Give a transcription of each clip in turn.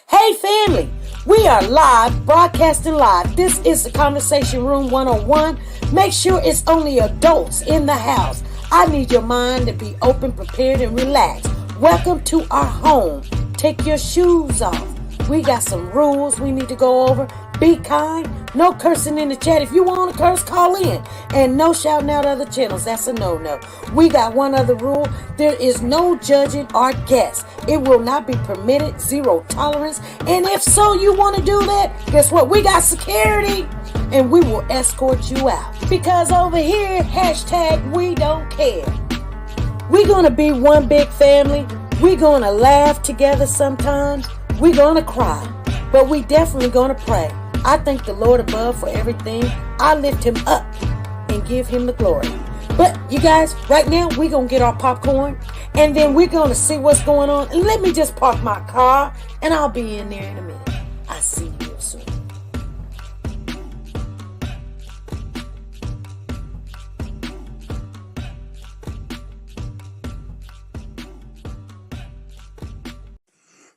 Hey family, we are live, broadcasting live. This is the Conversation Room 101. Make sure it's only adults in the house. I need your mind to be open, prepared, and relaxed. Welcome to our home. Take your shoes off. We got some rules we need to go over. Be kind. No cursing in the chat. If you want to curse, call in. And no shouting out other channels. That's a no-no. We got one other rule. There is no judging our guests. It will not be permitted. Zero tolerance. And if so, you want to do that, guess what? We got security. And we will escort you out. Because over here, hashtag we don't care. We're going to be one big family. We're going to laugh together sometimes. We're going to cry. But we definitely going to pray. I thank the Lord above for everything. I lift him up and give him the glory. But you guys, right now, we're going to get our popcorn. And then we're going to see what's going on. And let me just park my car. And I'll be in there in a minute. I'll see you real soon.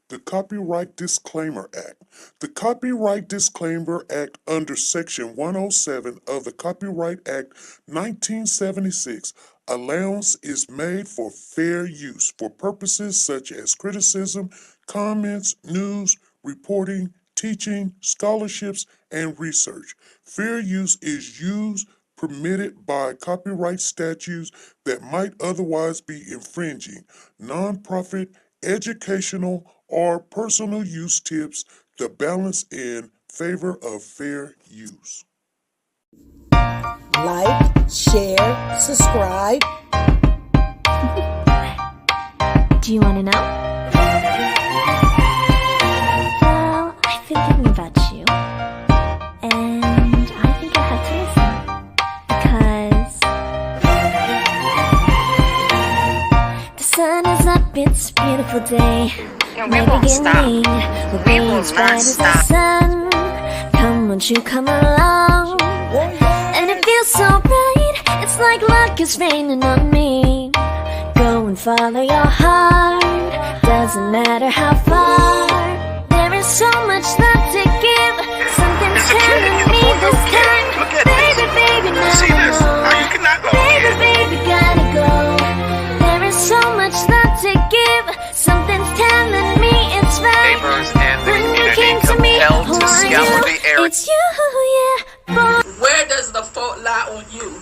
The Copyright Disclaimer Act. The Copyright Disclaimer Act under Section 107 of the Copyright Act 1976, allowance is made for fair use for purposes such as criticism, comments, news, reporting, teaching, scholarships, and research. Fair use is used permitted by copyright statutes that might otherwise be infringing. Nonprofit, educational, or personal use tips the balance in favor of fair use. Like, share, subscribe. Do you want to know? Well, I've been thinking about you. And I think I have to listen. Because the sun is up, it's a beautiful day. My beginning will be as bright as the sun. Come, won't you come along? And it feels so bright, it's like luck is raining on me. Go and follow your heart, doesn't matter how far. There is so much love to give. Something's telling me this time. Baby, baby, now See this? How you cannot go baby, baby, gotta go. There is so much love to give. Something's telling me it's right. Neighbors and the When you community came to me, compelled who to are scour you? the area. It's you, yeah, boy. Where does the fault lie on you?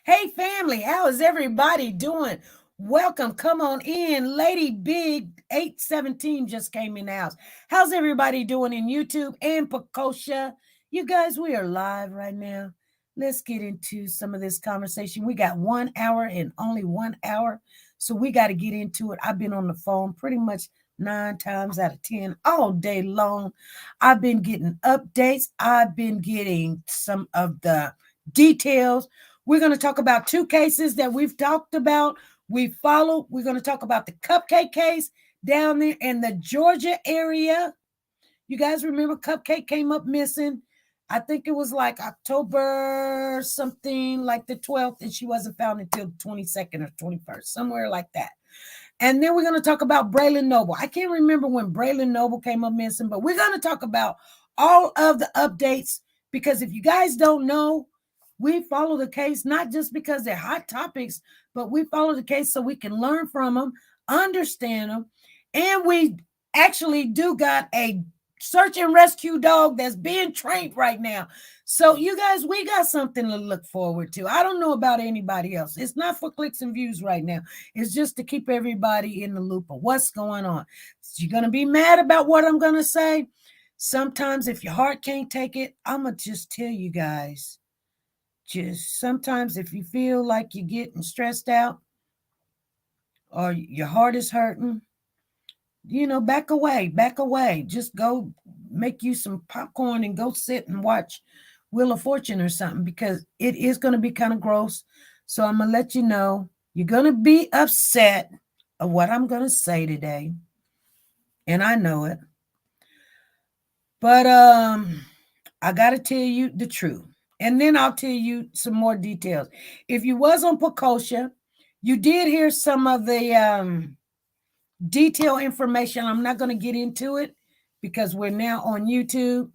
Hey family, how is everybody doing? Welcome, come on in. Lady Big 817 just came in the house. How's everybody doing in YouTube and Picosha? You guys, we are live right now. Let's get into some of this conversation. We got 1 hour and only 1 hour, so we got to get into it. I've been on the phone pretty much 9 times out of 10 all day long. I've been getting updates. I've been getting some of the details. We're going to talk about 2 cases that we've talked about. We follow. We're going to talk about the Cupcake case down there in the Georgia area. You guys remember Cupcake came up missing. I think it was like October something like the 12th, and she wasn't found until the 22nd or 21st, somewhere like that. And then we're going to talk about Braylon Noble. I can't remember when Braylon Noble came up missing, but we're going to talk about all of the updates, because if you guys don't know, we follow the case not just because they're hot topics, but we follow the case so we can learn from them, understand them, and we actually do got a search and rescue dog that's being trained right now. So you guys, we got something to look forward to. I don't know about anybody else. It's not for clicks and views right now. It's just to keep everybody in the loop of what's going on. So you're going to be mad about what I'm going to say. Sometimes if your heart can't take it, I'm going to just tell you guys. Just sometimes if you feel like you're getting stressed out or your heart is hurting, back away. Just go make you some popcorn and go sit and watch Wheel of Fortune or something, because it is going to be kind of gross. So I'm going to let you know, you're going to be upset of what I'm going to say today. And I know it. But I got to tell you the truth. And then I'll tell you some more details. If you was on Pecosha, you did hear some of the detailed information. I'm not going to get into it because we're now on YouTube,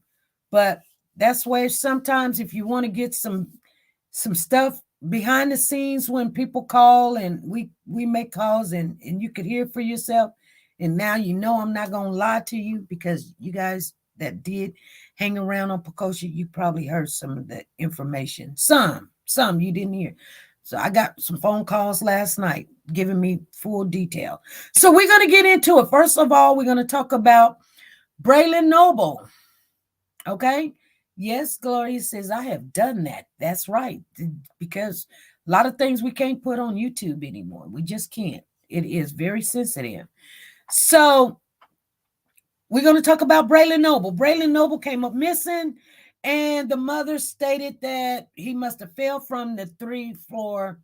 but that's where sometimes if you want to get some stuff behind the scenes when people call and we make calls and you could hear for yourself. And now you know I'm not going to lie to you because you guys that did hang around on Pecosha, you probably heard some of the information. Some you didn't hear. So I got some phone calls last night giving me full detail. So we're going to get into it. First of all, we're going to talk about Braylon Noble. Okay. Yes, Gloria says, I have done that. That's right. Because a lot of things we can't put on YouTube anymore. We just can't. It is very sensitive. So we're going to talk about Braylon Noble. Braylon Noble came up missing, and the mother stated that he must have fell from the 3-floor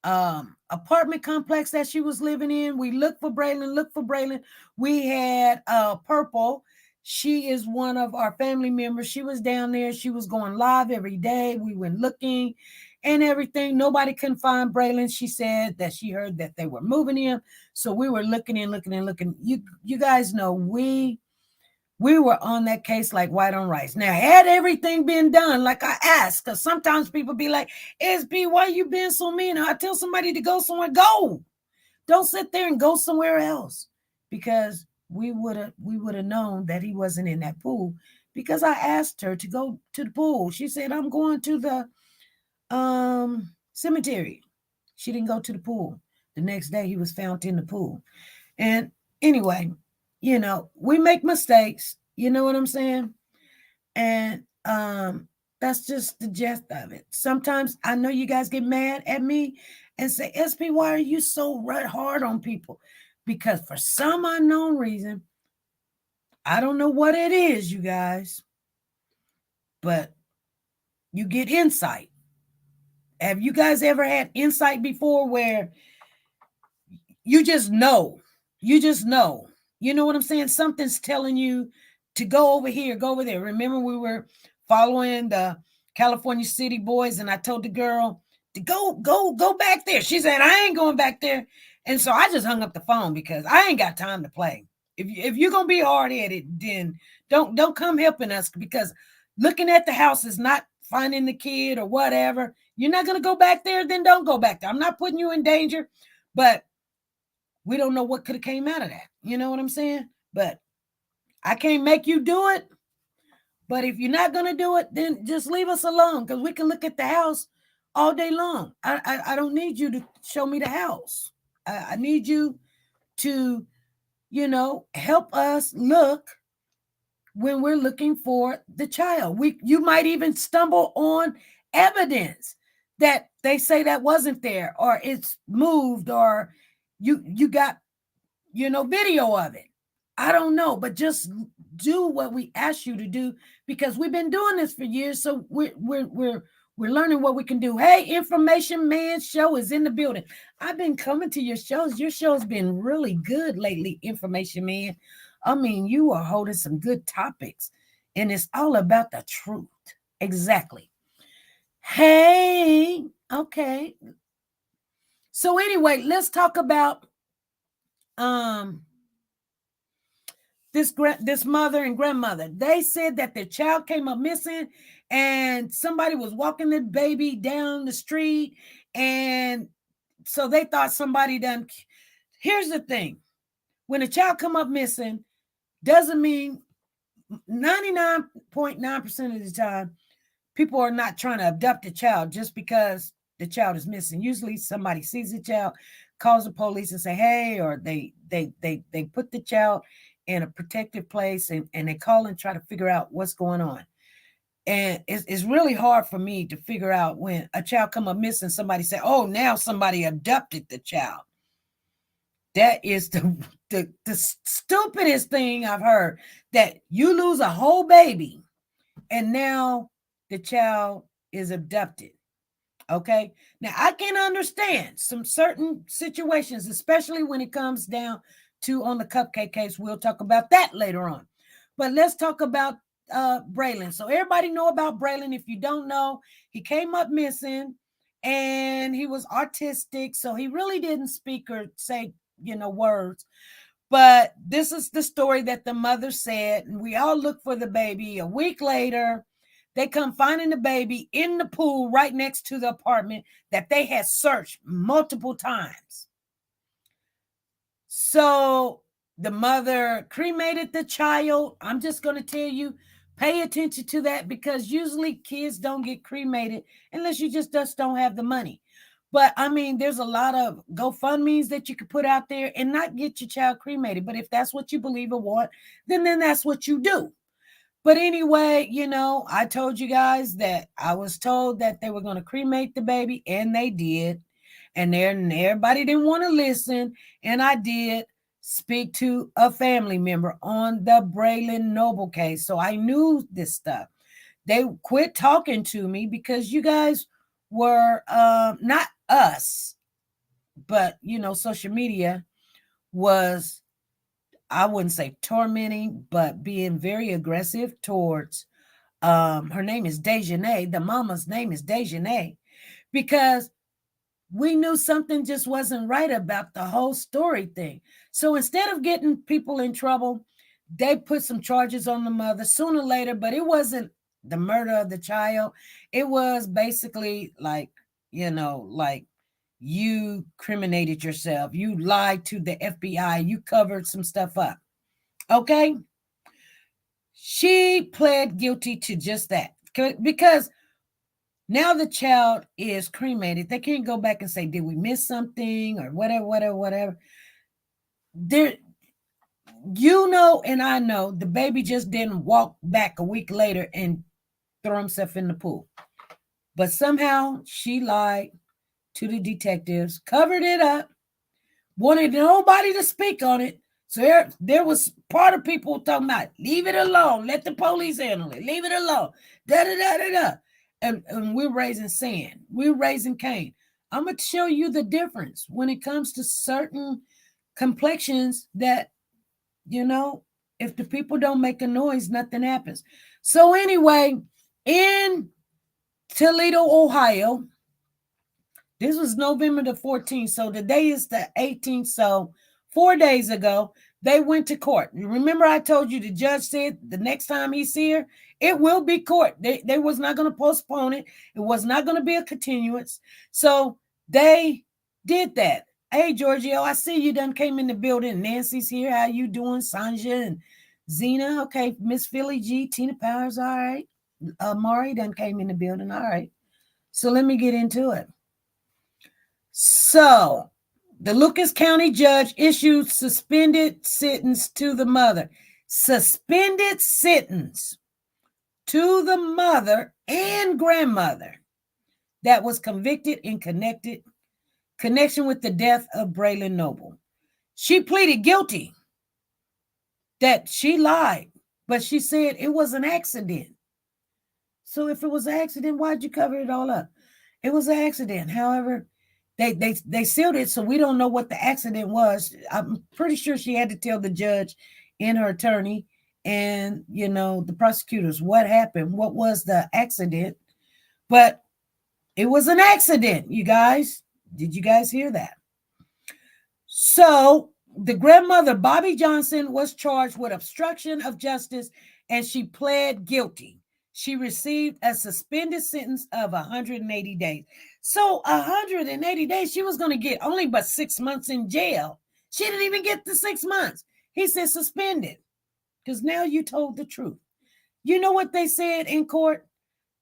apartment complex that she was living in. We looked for Braylon. We had Purple. She is one of our family members. She was down there. She was going live every day. We went looking and everything. Nobody can find Braylen. She said that she heard that they were moving him. So we were looking. You guys know we were on that case like white on rice. Now, had everything been done like I asked, because sometimes people be like, SB, why you been so mean? I tell somebody to go somewhere, go. Don't sit there and go somewhere else. Because we would have known that he wasn't in that pool because I asked her to go to the pool. She said, I'm going to the cemetery. She didn't go to the pool. The next day he was found in the pool. And anyway, you know, we make mistakes. You know what I'm saying? And that's just the gist of it. Sometimes I know you guys get mad at me and say, SP, why are you so hard on people? Because for some unknown reason, I don't know what it is, you guys, but you get insight. Have you guys ever had insight before where you just know? You just know. You know what I'm saying? Something's telling you to go over here, go over there. Remember we were following the California City boys and I told the girl to go back there. She said, I ain't going back there. And so I just hung up the phone because I ain't got time to play. If you're going to be hard-headed, then don't come helping us because looking at the house is not finding the kid or whatever. You're not going to go back there, then don't go back there. I'm not putting you in danger, but we don't know what could have came out of that. You know what I'm saying? But I can't make you do it. But if you're not going to do it, then just leave us alone because we can look at the house all day long. I don't need you to show me the house. I need you to, you know, help us look when we're looking for the child. You might even stumble on evidence that they say that wasn't there or it's moved or you got, you know, video of it. I don't know, but just do what we ask you to do because we've been doing this for years. So we're learning what we can do. Hey, Information Man show is in the building. I've been coming to your shows. Your show's been really good lately, Information Man. I mean, you are holding some good topics and it's all about the truth. Exactly. Hey, okay. So anyway, let's talk about this mother and grandmother. They said that their child came up missing and somebody was walking the baby down the street. And so they thought somebody done. Here's the thing. When a child come up missing, doesn't mean 99.9% of the time, people are not trying to abduct a child just because the child is missing. Usually somebody sees the child, calls the police and say, hey, or they put the child in a protected place and they call and try to figure out what's going on. And it's really hard for me to figure out when a child come up missing, somebody say, oh, now somebody abducted the child. That is the stupidest thing I've heard, that you lose a whole baby and now the child is abducted. Okay. Now I can understand some certain situations, especially when it comes down to on the Cupcake case. We'll talk about that later on. But let's talk about Braylen. So everybody know about Braylen. If you don't know, he came up missing and he was autistic. So he really didn't speak or say, words. But this is the story that the mother said. And we all look for the baby. A week later, they come finding the baby in the pool right next to the apartment that they had searched multiple times. So the mother cremated the child. I'm just going to tell you, pay attention to that, because usually kids don't get cremated unless you just don't have the money. But I mean, there's a lot of GoFundMes that you could put out there and not get your child cremated. But if that's what you believe or want, then that's what you do. But anyway, I told you guys that I was told that they were going to cremate the baby, and they did. And everybody didn't want to listen. And I did speak to a family member on the Braylon Noble case. So I knew this stuff. They quit talking to me because you guys were not us, but social media was, I wouldn't say tormenting, but being very aggressive towards her name is Dejanay. The mama's name is Dejanay, because we knew something just wasn't right about the whole story thing. So instead of getting people in trouble, they put some charges on the mother sooner or later, but it wasn't the murder of the child. It was basically like you criminated yourself. You lied to the FBI. You covered some stuff up. Okay? She pled guilty to just that, because now the child is cremated. They can't go back and say, did we miss something or whatever. There, and I know the baby just didn't walk back a week later and throw himself in the pool. But somehow she lied to the detectives, covered it up, wanted nobody to speak on it. So there was part of people talking about, leave it alone, let the police handle it, leave it alone, da-da-da-da-da. And we're raising sand. We're raising cane. I'm going to show you the difference when it comes to certain complexions that, if the people don't make a noise, nothing happens. So anyway, in Toledo, Ohio, this was November the 14th. So today is the 18th. So 4 days ago, they went to court. Remember, I told you the judge said the next time he's here, it will be court. They was not going to postpone it. It was not going to be a continuance. So they did that. Hey, Giorgio, I see you done came in the building. Nancy's here. How you doing? Sanja and Zena. Okay. Miss Philly G, Tina Powers. All right. Mari done came in the building. All right. So let me get into it. So the Lucas County judge issued suspended sentence to the mother. Suspended sentence to the mother and grandmother that was convicted in connection with the death of Braylon Noble. She pleaded guilty that she lied, but she said it was an accident. So if it was an accident, why'd you cover it all up? It was an accident. However, they sealed it, so we don't know what the accident was. I'm pretty sure she had to tell the judge and her attorney and, the prosecutors what happened, what was the accident. But it was an accident, you guys. Did you guys hear that? So the grandmother, Bobby Johnson, was charged with obstruction of justice, and she pled guilty. She received a suspended sentence of 180 days. So 180 days, she was going to get only but 6 months in jail. She didn't even get the 6 months. He said suspended, because now you told the truth. You know what they said in court?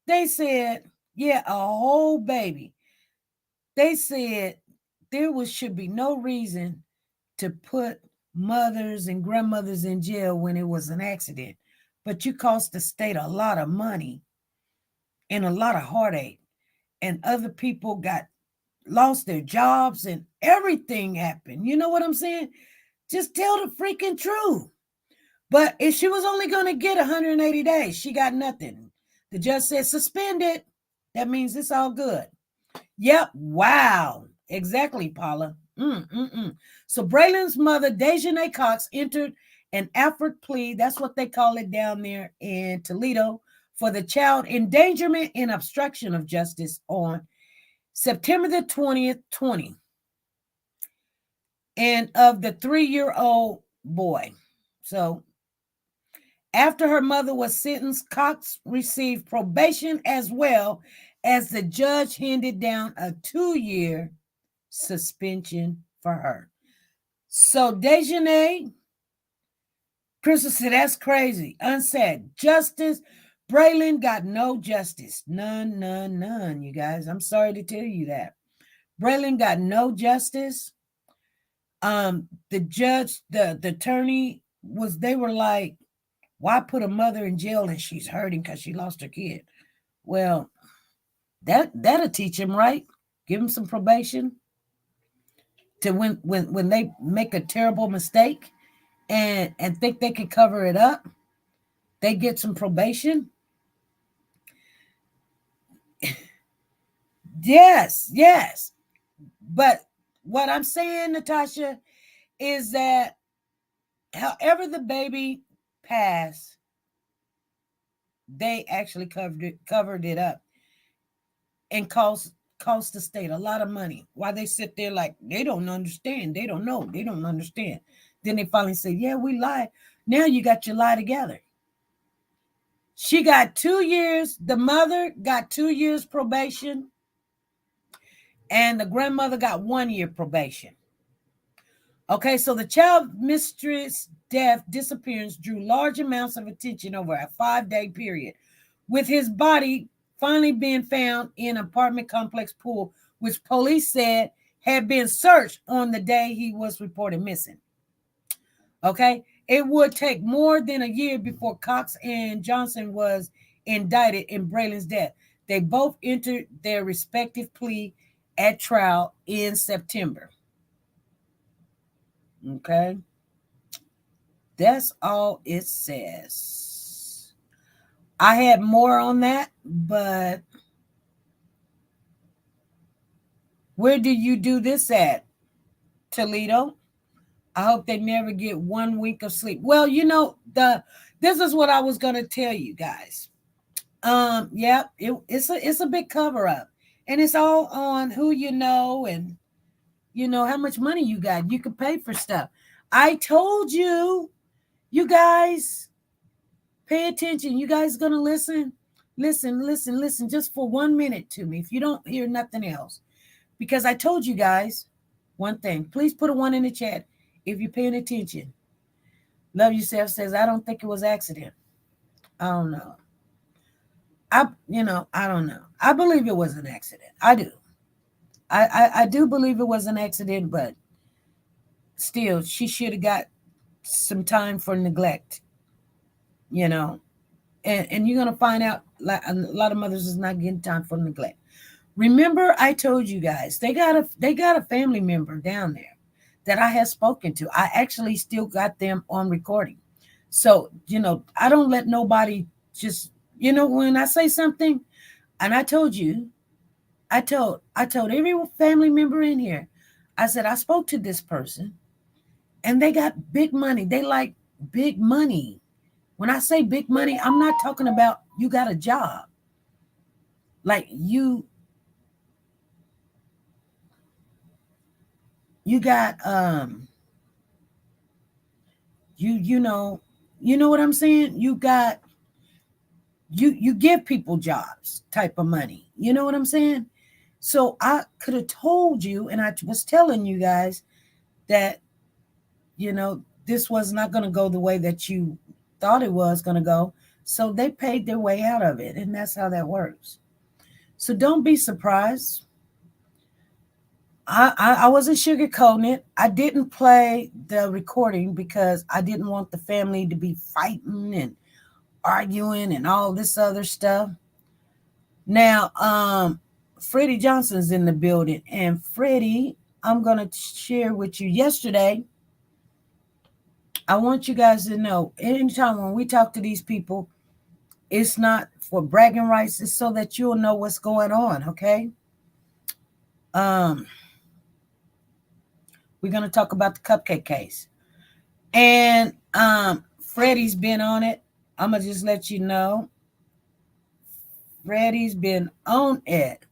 They said, yeah, a whole baby. They said should be no reason to put mothers and grandmothers in jail when it was an accident. But you cost the state a lot of money and a lot of heartache. And other people lost their jobs and everything happened. You know what I'm saying? Just tell the freaking truth. But if she was only going to get 180 days, she got nothing. The judge said suspended. That means it's all good. Yep. Wow. Exactly, Paula. So Braylen's mother, Dejanay Cox, entered an Alfred plea, that's what they call it down there in Toledo, for the child endangerment and obstruction of justice on September the 20th, 20. And of the 3-year-old boy. So after her mother was sentenced, Cox received probation as well as the judge handed down a 2-year suspension for her. So Dejanay, Crystal said, that's crazy. Unsaid. Justice. Braylen got no justice. None, you guys. I'm sorry to tell you that. Braylen got no justice. The judge, the attorney they were like, why put a mother in jail and she's hurting because she lost her kid? Well, that'll teach him, right? Give him some probation to when they make a terrible mistake and think they can cover it up, they get some probation. Yes. But what I'm saying, Natasha, is that however the baby passed, they actually covered it up and cost the state a lot of money. While they sit there like they don't understand, they don't know, they don't understand. Then they finally say, yeah, we lied. Now you got your lie together. She got 2 years. The mother got 2 years probation. And the grandmother got 1 year probation. Okay, so the child mistress disappearance drew large amounts of attention over a 5-day period, with his body finally being found in an apartment complex pool, which police said had been searched on the day he was reported missing. Okay, it would take more than a year before Cox and Johnson was indicted in Braylen's death. They both entered their respective plea at trial in September. Okay, that's all it says. I had more on that, but where do you do this at, Toledo? I hope they never get 1 week of sleep. Well, this is what I was going to tell you guys. It's a big cover up, and it's all on who you know and how much money you got. You can pay for stuff. I told you, you guys pay attention. You guys gonna listen just for 1 minute to me if you don't hear nothing else, because I told you guys one thing. Please put a 1 in the chat if you're paying attention. Love Yourself says, I don't think it was accident. I don't know. I don't know. I believe it was an accident. I do. I do believe it was an accident, but still, she should have got some time for neglect, and you're going to find out like a lot of mothers is not getting time for neglect. Remember, I told you guys, they got a family member down there that I have spoken to. I actually still got them on recording. So, I don't let nobody just, when I say something, and I told you, I told every family member in here, I said, I spoke to this person and they got big money. They like big money. When I say big money, I'm not talking about you got a job. Like you got, you know what I'm saying? You got, you give people jobs type of money. You know what I'm saying? So I could have told you, and I was telling you guys that, this was not going to go the way that you thought it was going to go. So they paid their way out of it. And that's how that works. So don't be surprised. I wasn't sugarcoating it. I didn't play the recording because I didn't want the family to be fighting and arguing and all this other stuff. Now, Freddie Johnson's in the building. And Freddie, I'm going to share with you yesterday. I want you guys to know, anytime when we talk to these people, it's not for bragging rights. It's so that you'll know what's going on, okay? We're going to talk about the Cupcake case. And Freddie's been on it. I'm gonna just let you know. Freddie's been on it.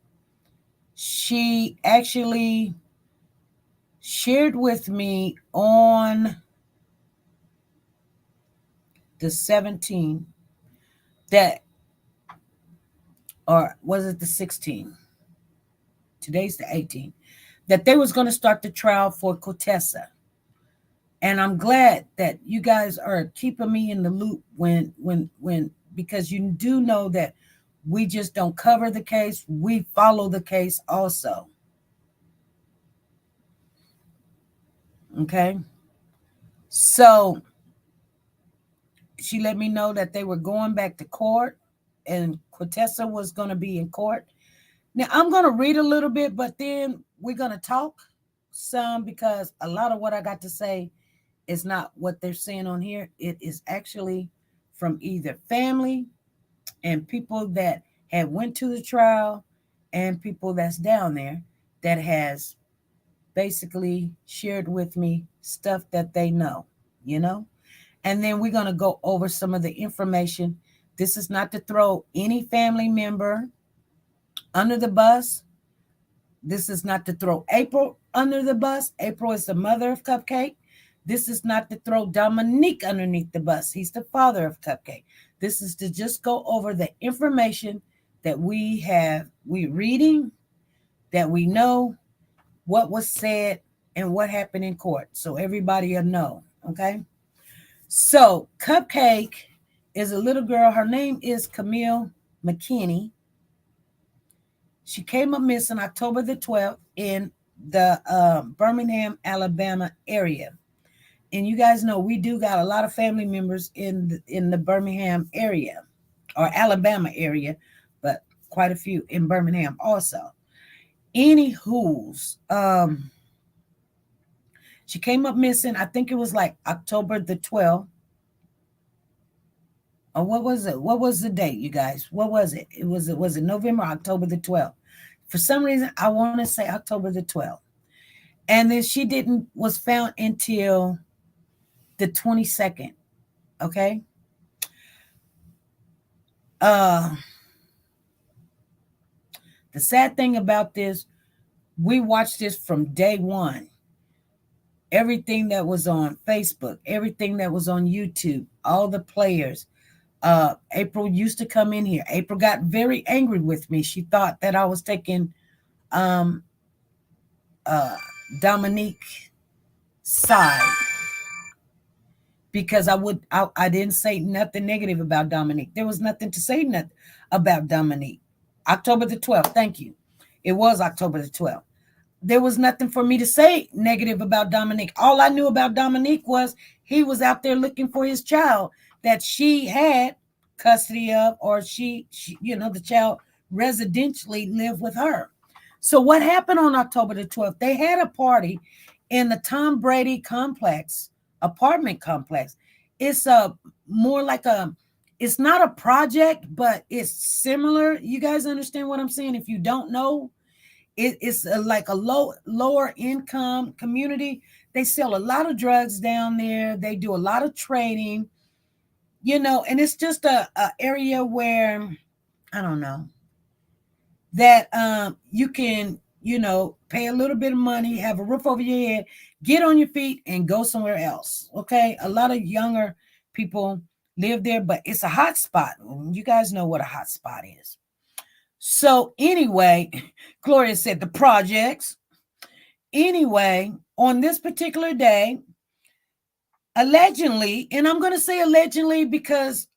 She actually shared with me on the 17th that, or was it the 16th? Today's the 18th, that they was going to start the trial for Quintessa. And I'm glad that you guys are keeping me in the loop when because you do know that we just don't cover the case. We follow the case also. Okay. So she let me know that they were going back to court and Quintessa was going to be in court. Now, I'm going to read a little bit, but then we're going to talk some because a lot of what I got to say is not what they're saying on here. It is actually from either family and people that had went to the trial and people that's down there that has basically shared with me stuff that they know, you know? And then we're going to go over some of the information. This is not to throw any family member under the bus. This is not to throw April under the bus. April is the mother of Cupcake. This is not to throw Dominique underneath the bus. He's the father of Cupcake. This is to just go over the information that we're reading, that we know what was said and what happened in court. So everybody will know, okay? So Cupcake is a little girl. Her name is Camille McKinney. She came up missing October the 12th in the Birmingham, Alabama area. And you guys know we do got a lot of family members in the Birmingham area or Alabama area, but quite a few in Birmingham also. Anywho's, she came up missing. I think it was like October the 12th. Or what was it? What was the date, you guys? What was it? Was it November or October the 12th? For some reason, I want to say October the 12th. And then she was found until the 22nd. Okay. The sad thing about this, we watched this from day one. Everything that was on Facebook, everything that was on YouTube, all the players. April used to come in here. April got very angry with me. She thought that I was taking Dominique's side because I didn't say nothing negative about Dominique. There was nothing to say about Dominique. October the 12th. Thank you. It was October the 12th. There was nothing for me to say negative about Dominique. All I knew about Dominique was he was out there looking for his child that she had custody of, or she the child residentially lived with her. So what happened on October the 12th? They had a party in the Tom Brady complex, apartment complex. It's more like it's not a project, but it's similar. You guys understand what I'm saying? If you don't know, it's like a lower income community. They sell a lot of drugs down there. They do a lot of trading, and it's just a area where, I don't know, that you can, pay a little bit of money, have a roof over your head, get on your feet and go somewhere else. Okay. A lot of younger people live there, but it's a hot spot. You guys know what a hot spot is. So anyway, Gloria said the projects. Anyway, on this particular day, allegedly, and I'm going to say allegedly because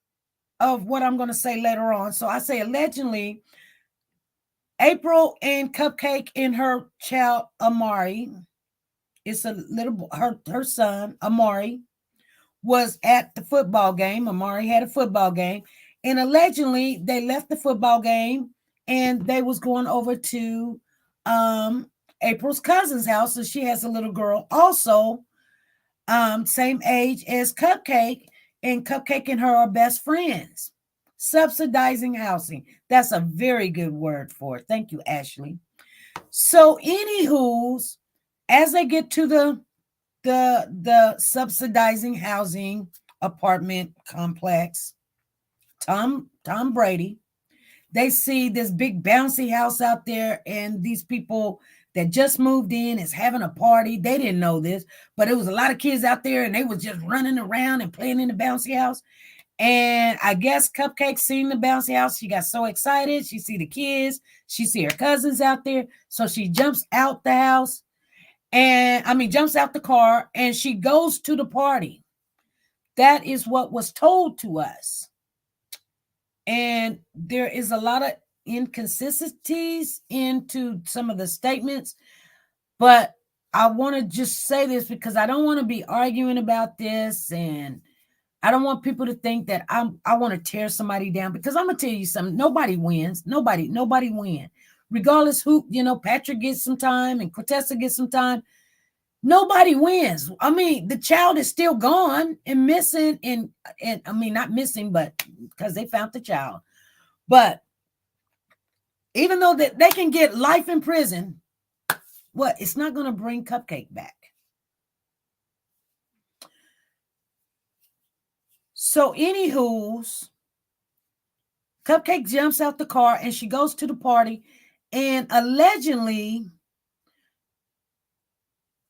of what I'm going to say later on. So I say allegedly, April and Cupcake and her child, Amari, it's a little, her son, Amari, was at the football game. Amari had a football game. And allegedly, they left the football game and they was going over to April's cousin's house. So she has a little girl also, same age as Cupcake, and Cupcake and her are best friends. Subsidizing housing. That's a very good word for it. Thank you, Ashley. So anywho's, as they get to the the subsidizing housing apartment complex, Tom Brady. They see this big bouncy house out there, and these people that just moved in is having a party. They didn't know this, but it was a lot of kids out there, and they was just running around and playing in the bouncy house. And I guess Cupcake seen the bouncy house. She got so excited. She see the kids. She see her cousins out there. So she jumps out the house, jumps out the car, and she goes to the party. That is what was told to us. And there is a lot of inconsistencies into some of the statements, but I want to just say this because I don't want to be arguing about this, and I don't want people to think that I want to tear somebody down, because I'm gonna tell you something. Nobody wins. Nobody wins. Regardless who, Patrick gets some time and Quintessa gets some time. Nobody wins. I mean, the child is still gone and missing, and I mean, not missing, but because they found the child. But even though that they can get life in prison, it's not going to bring Cupcake back. So, anywho's, Cupcake jumps out the car and she goes to the party, and allegedly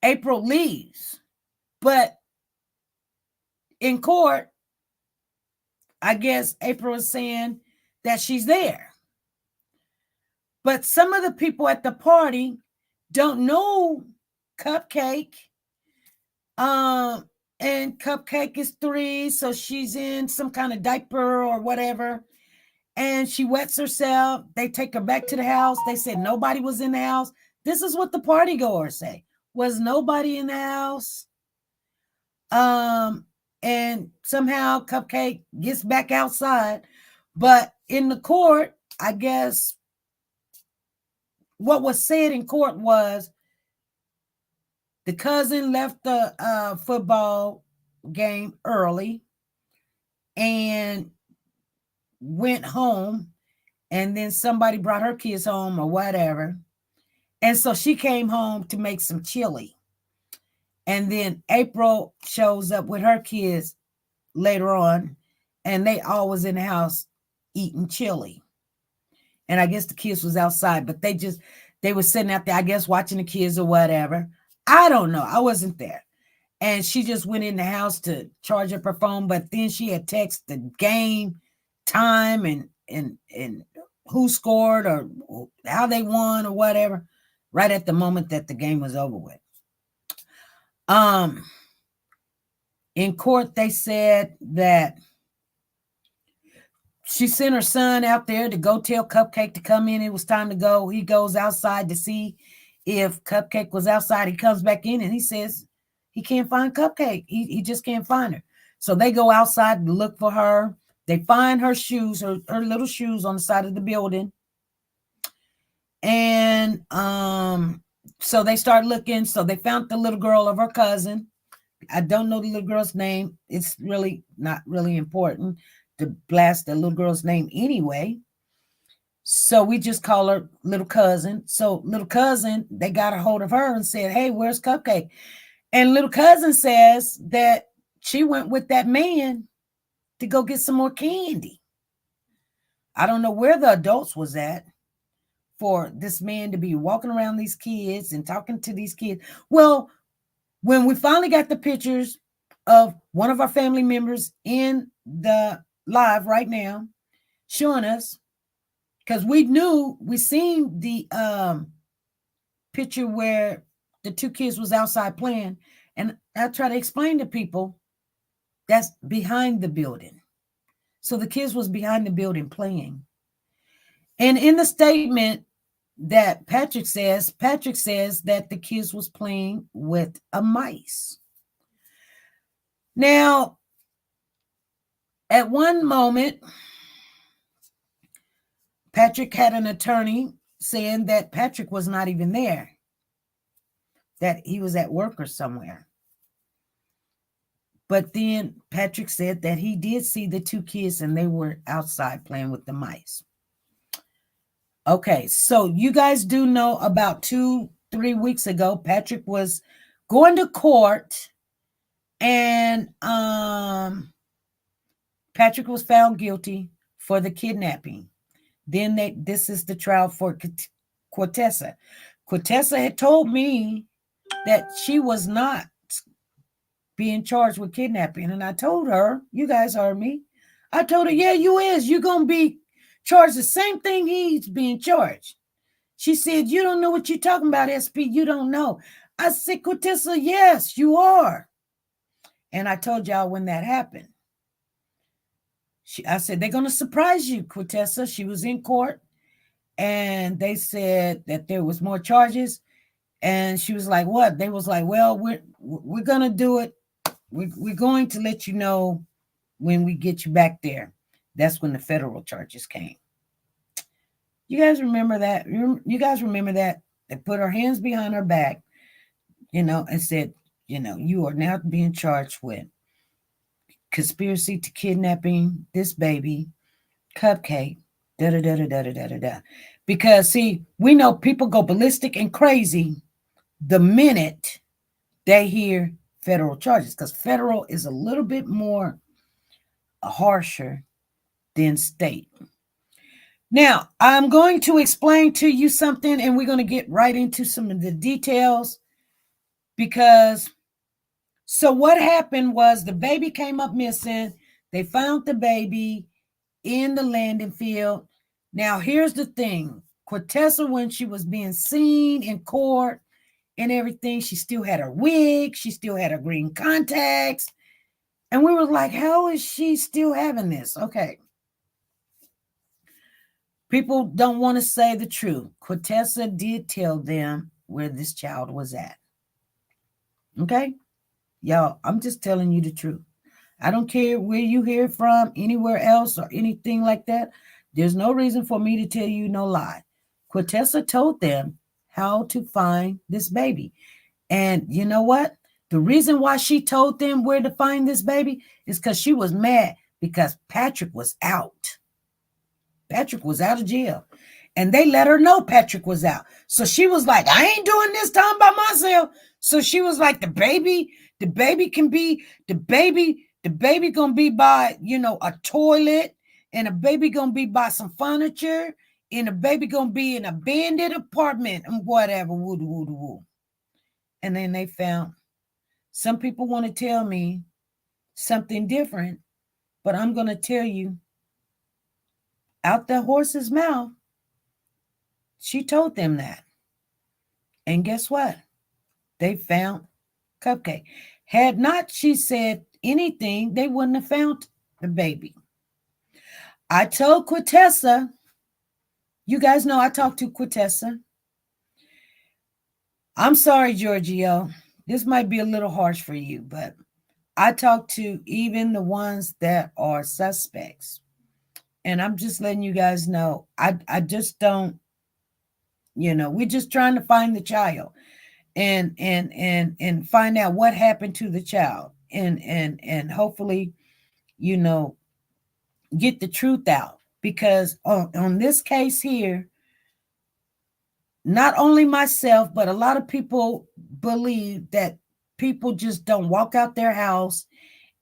April leaves. But in court, I guess April is saying that she's there. But some of the people at the party don't know Cupcake. And Cupcake is 3, so she's in some kind of diaper or whatever. And she wets herself. They take her back to the house. They said nobody was in the house. This is what the party goers say. Was nobody in the house. And somehow Cupcake gets back outside. But in the court, I guess what was said in court was the cousin left the football game early and went home, and then somebody brought her kids home or whatever. And so she came home to make some chili. And then April shows up with her kids later on, and they all was in the house eating chili. And I guess the kids was outside, but they were sitting out there, I guess, watching the kids or whatever. I don't know. I wasn't there. And she just went in the house to charge up her phone, but then she had texted the game time and who scored or how they won or whatever, right at the moment that the game was over with. In court, they said that she sent her son out there to go tell Cupcake to come in. It was time to go. He goes outside to see if Cupcake was outside. He comes back in and he says he can't find Cupcake. He just can't find her. So they go outside to look for her. They find her shoes, her little shoes on the side of the building. And so they start looking. So they found the little girl of her cousin. I don't know the little girl's name. It's really not really important to blast the little girl's name anyway. So we just call her little cousin. So little cousin, they got a hold of her and said, hey, where's Cupcake? And little cousin says that she went with that man to go get some more candy. I don't know where the adults was at for this man to be walking around these kids and talking to these kids. Well, when we finally got the pictures of one of our family members in the live right now showing us, because we seen the picture where the 2 kids was outside playing, and I try to explain to people that's behind the building. So the kids was behind the building playing. And in the statement that Patrick says that the kids was playing with a mice. Now, at one moment, Patrick had an attorney saying that Patrick was not even there, that he was at work or somewhere. But then Patrick said that he did see the 2 kids and they were outside playing with the mice. Okay, so you guys do know about 2-3 weeks ago, Patrick was going to court, and Patrick was found guilty for the kidnapping. Then this is the trial for Quintessa. Quintessa had told me that she was not being charged with kidnapping. And I told her, you guys heard me. I told her, yeah, you is. You're going to be charged the same thing he's being charged. She said, you don't know what you're talking about, SP. You don't know. I said, Quintessa, yes, you are. And I told y'all when that happened. I said, they're going to surprise you, Quintessa. She was in court, and they said that there was more charges. And she was like, what? They was like, well, we're going to do it. We're going to let you know when we get you back there. That's when the federal charges came. You guys remember that? You guys remember that? They put her hands behind her back, and said, you are now being charged with conspiracy to kidnapping this baby, Cupcake, da-da-da-da-da-da-da-da. Because, see, we know people go ballistic and crazy the minute they hear federal charges, because federal is a little bit more harsher than state. Now, I'm going to explain to you something, and we're going to get right into some of the details, because so what happened was the baby came up missing. They found the baby in the landing field. Now, here's the thing. Quintessa, when she was being seen in court and everything, she still had her wig. She still had her green contacts. And we were like, how is she still having this? Okay. People don't want to say the truth. Quintessa did tell them where this child was at. Okay? Y'all, I'm just telling you the truth. I don't care where you hear it from, anywhere else or anything like that. There's no reason for me to tell you no lie. Quintessa told them how to find this baby. And you know what? The reason why she told them where to find this baby is because she was mad because Patrick was out. Patrick was out of jail. And they let her know Patrick was out. So she was like, I ain't doing this time by myself. So she was like, the baby gonna be by, a toilet, and a baby gonna be by some furniture, and a baby gonna be in an abandoned apartment and whatever. Woo. And then they found, some people want to tell me something different, but I'm going to tell you, out the horse's mouth, she told them that. And guess what? They found Cupcake. Had not she said anything, they wouldn't have found the baby. I told Quintessa, you guys know I talked to Quintessa. I'm sorry, Giorgio. This might be a little harsh for you, but I talked to even the ones that are suspects. And I'm just letting you guys know, I just don't, we're just trying to find the child and find out what happened to the child and hopefully, get the truth out. Because on this case here, not only myself, but a lot of people believe that people just don't walk out their house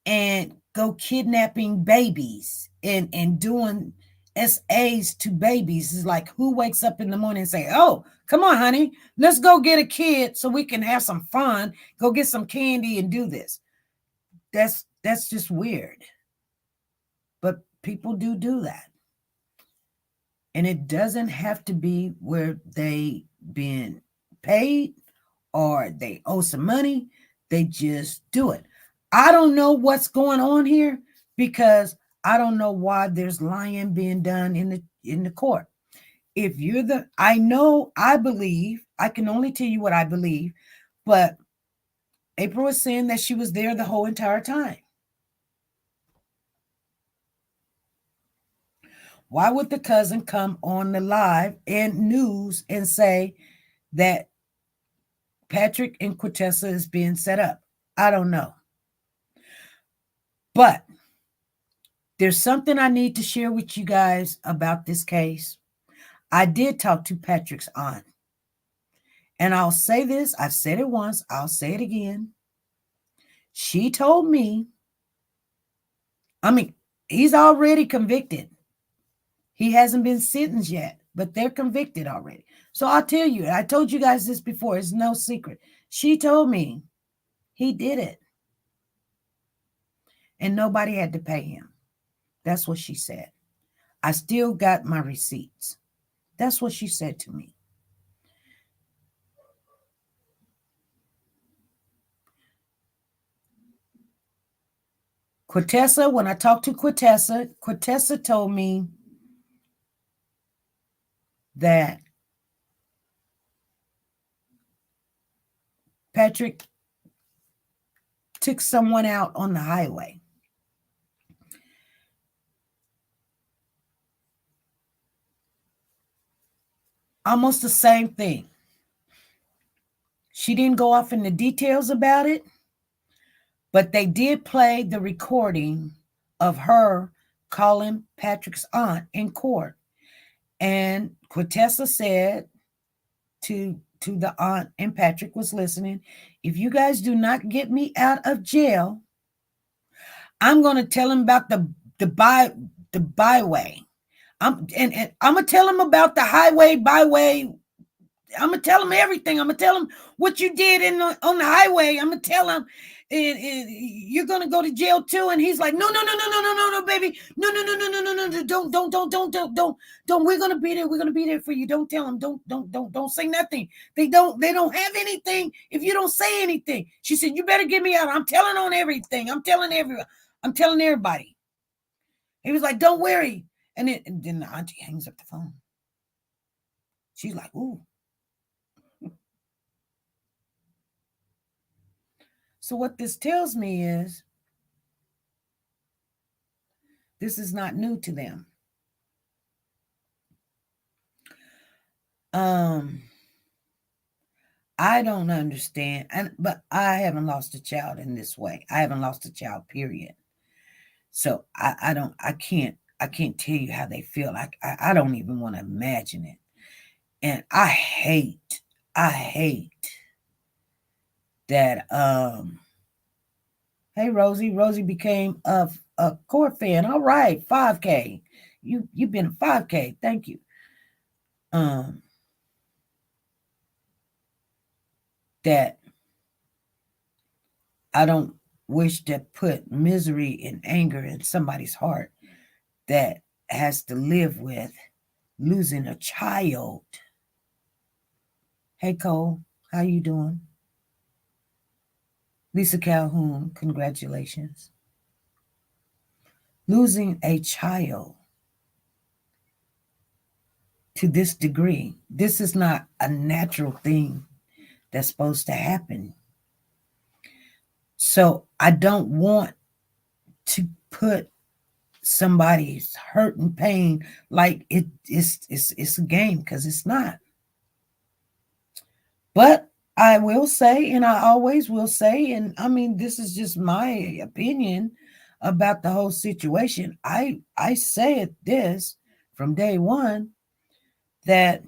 and go kidnapping babies and doing SAs to babies. It's like, who wakes up in the morning and say, oh, come on, honey, let's go get a kid so we can have some fun, go get some candy and do this. That's just weird. But people do that. And it doesn't have to be where they been paid or they owe some money. They just do it. I don't know what's going on here because I don't know why there's lying being done in the court. If you're I believe, I can only tell you what I believe, but April was saying that she was there the whole entire time. Why would the cousin come on the live and news and say that Patrick and Quintessa is being set up? I don't know. But there's something I need to share with you guys about this case. I did talk to Patrick's aunt. And I'll say this, I've said it once, I'll say it again. She told me, he's already convicted. He hasn't been sentenced yet, but they're convicted already. So I'll tell you, I told you guys this before, it's no secret. She told me he did it. And nobody had to pay him. That's what she said. I still got my receipts. That's what she said to me. Quintessa, when I talked to Quintessa, Quintessa told me that Patrick took someone out on the highway. Almost the same thing. She didn't go off into details about it, but they did play the recording of her calling Patrick's aunt in court. And Quintessa said to the aunt, and Patrick was listening, if you guys do not get me out of jail, I'm going to tell him about the byway. I'm going to tell him about the highway, byway. I'm going to tell him everything. I'm going to tell him what you did on the highway. I'm going to tell him you're going to go to jail too. And he's like, no, baby. No, don't. We're going to be there. We're going to be there for you. Don't tell him. Don't say nothing. They don't have anything if you don't say anything. She said, you better get me out. I'm telling on everything. I'm telling everyone. I'm telling everybody. He was like, don't worry. And then the auntie hangs up the phone. She's like, ooh. So what this tells me is this is not new to them. I don't understand, but I haven't lost a child in this way. I haven't lost a child, period. So I can't tell you how they feel. I don't even want to imagine it. And I hate that hey Rosie became a court fan. All right, 5K. You've been a 5K. Thank you. That I don't wish to put misery and anger in somebody's heart that has to live with losing a child. Hey Cole, how you doing? Lisa Calhoun, congratulations. Losing a child to this degree, this is not a natural thing that's supposed to happen. So I don't want to put somebody's hurt and pain like it's a game, because it's not. But I will say, and I always will say, and I mean, this is just my opinion about the whole situation. I said this from day one, that,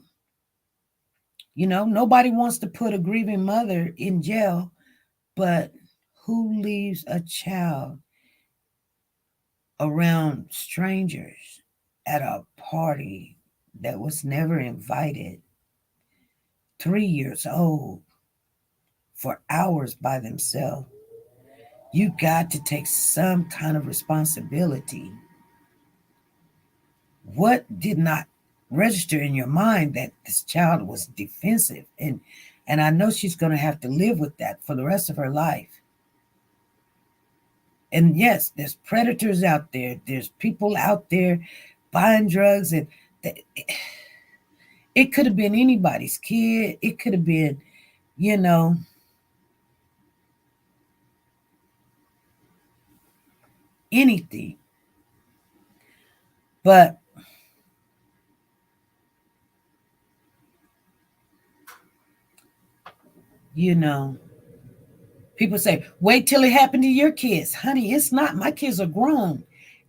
you know, nobody wants to put a grieving mother in jail, but who leaves a child around strangers at a party that was never invited, 3 years old, for hours by themselves? You got to take some kind of responsibility. What did not register in your mind that this child was defensive? And I know she's going to have to live with that for the rest of her life. And yes, there's predators out there. There's people out there buying drugs. And it could have been anybody's kid. It could have been, you know, anything. But you know, people say, wait till it happened to your kids. Honey, it's not. My kids are grown.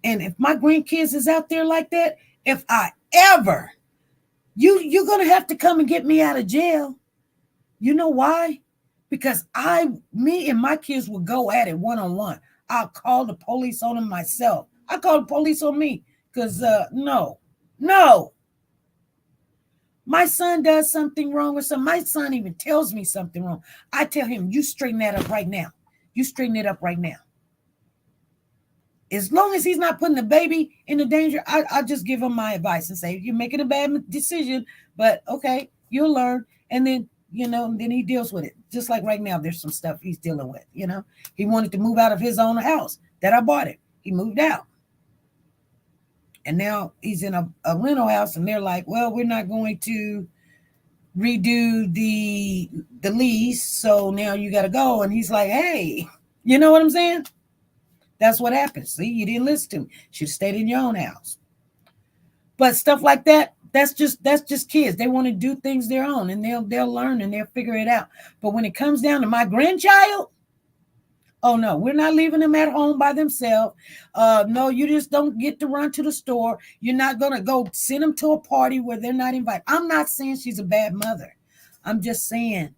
And if my grandkids is out there like that, if I ever, you're going to have to come and get me out of jail. You know why? Because me and my kids will go at it one-on-one. I'll call the police on them myself. I call the police on me because no. My son does something wrong or something. My son even tells me something wrong. I tell him, you straighten that up right now. You straighten it up right now. As long as he's not putting the baby in a danger, I'll just give him my advice and say, you're making a bad decision, but okay, you'll learn. And then, then he deals with it. Just like right now, there's some stuff he's dealing with, He wanted to move out of his own house that I bought him. He moved out. And now he's in a rental house, and they're like, well, we're not going to redo the lease, so now you got to go. And he's like, hey, you know what I'm saying? That's what happens. See, you didn't listen to me. Should have stayed in your own house. But stuff like that, that's just kids. They want to do things their own, and they'll learn and they'll figure it out. But when it comes down to my grandchild, oh no, we're not leaving them at home by themselves. No, you just don't get to run to the store. You're not going to go send them to a party where they're not invited. I'm not saying she's a bad mother. I'm just saying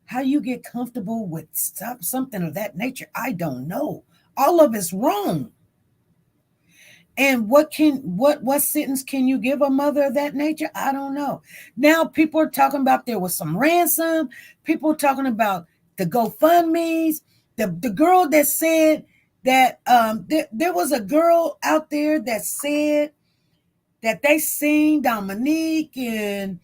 how you get comfortable with something of that nature. I don't know. All of it's wrong. And what sentence can you give a mother of that nature? I don't know. Now people are talking about there was some ransom. People are talking about the GoFundMe's. The girl that said that there was a girl out there that said that they seen Dominique and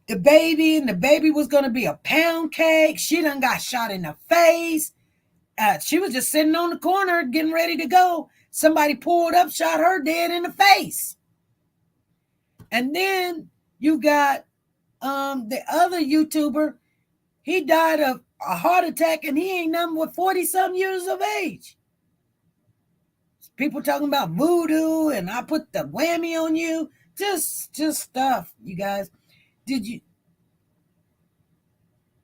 the baby was going to be a pound cake. She done got shot in the face. She was just sitting on the corner getting ready to go. Somebody pulled up, shot her dead in the face. And then you got the other YouTuber. He died of a heart attack, and he ain't nothing but 40-some years of age. People talking about voodoo, and I put the whammy on you. Just stuff, you guys.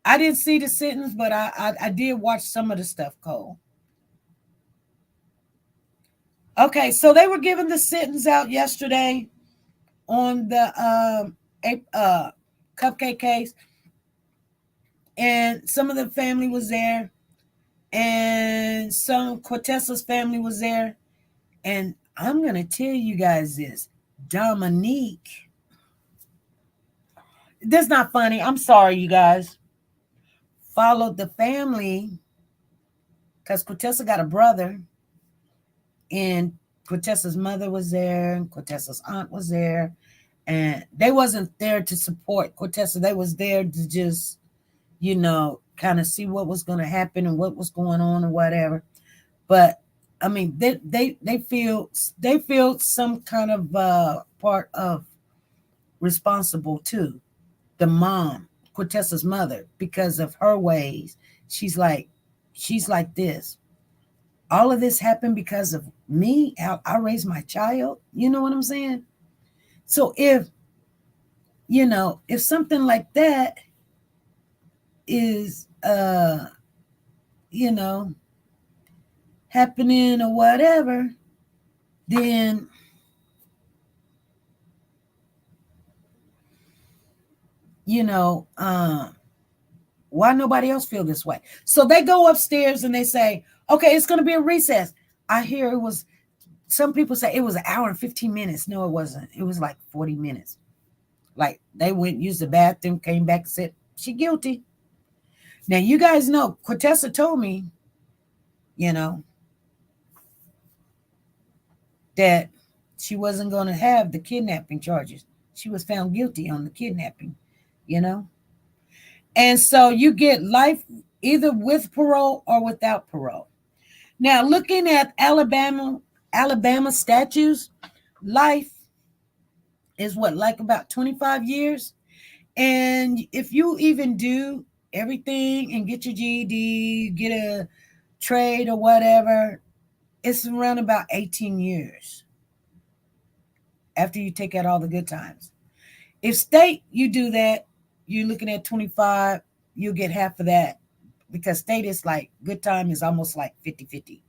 I didn't see the sentence, but I did watch some of the stuff, Cole. Okay, so they were giving the sentence out yesterday on the Cupcake case. And some of the family was there. And some Quintessa's family was there. And I'm going to tell you guys this. Dominique. That's not funny. I'm sorry, you guys. Followed the family. Because Quintessa got a brother. And Quintessa's mother was there. And Quintessa's aunt was there. And they wasn't there to support Quintessa. They was there to just, kind of see what was going to happen and what was going on or whatever. But I mean, they feel some kind of part of responsible too. The mom, Quintessa's mother, because of her ways. She's like this. All of this happened because of me, how I raised my child. You know what I'm saying? So if something like that is happening or whatever, then why nobody else feel this way? So they go upstairs and they say, okay, it's going to be a recess. I hear it was, some people say it was an hour and 15 minutes. No, it wasn't. It was like 40 minutes. Like they went, used the bathroom, came back and said, she guilty. Now, you guys know, Quintessa told me, that she wasn't going to have the kidnapping charges. She was found guilty on the kidnapping, And so you get life either with parole or without parole. Now, looking at Alabama statutes, life is like about 25 years. And if you even do everything and get your GED, get a trade or whatever, it's around about 18 years after you take out all the good times. If state, you do that, you're looking at 25, you'll get half of that, because state is like, good time is almost like 50-50.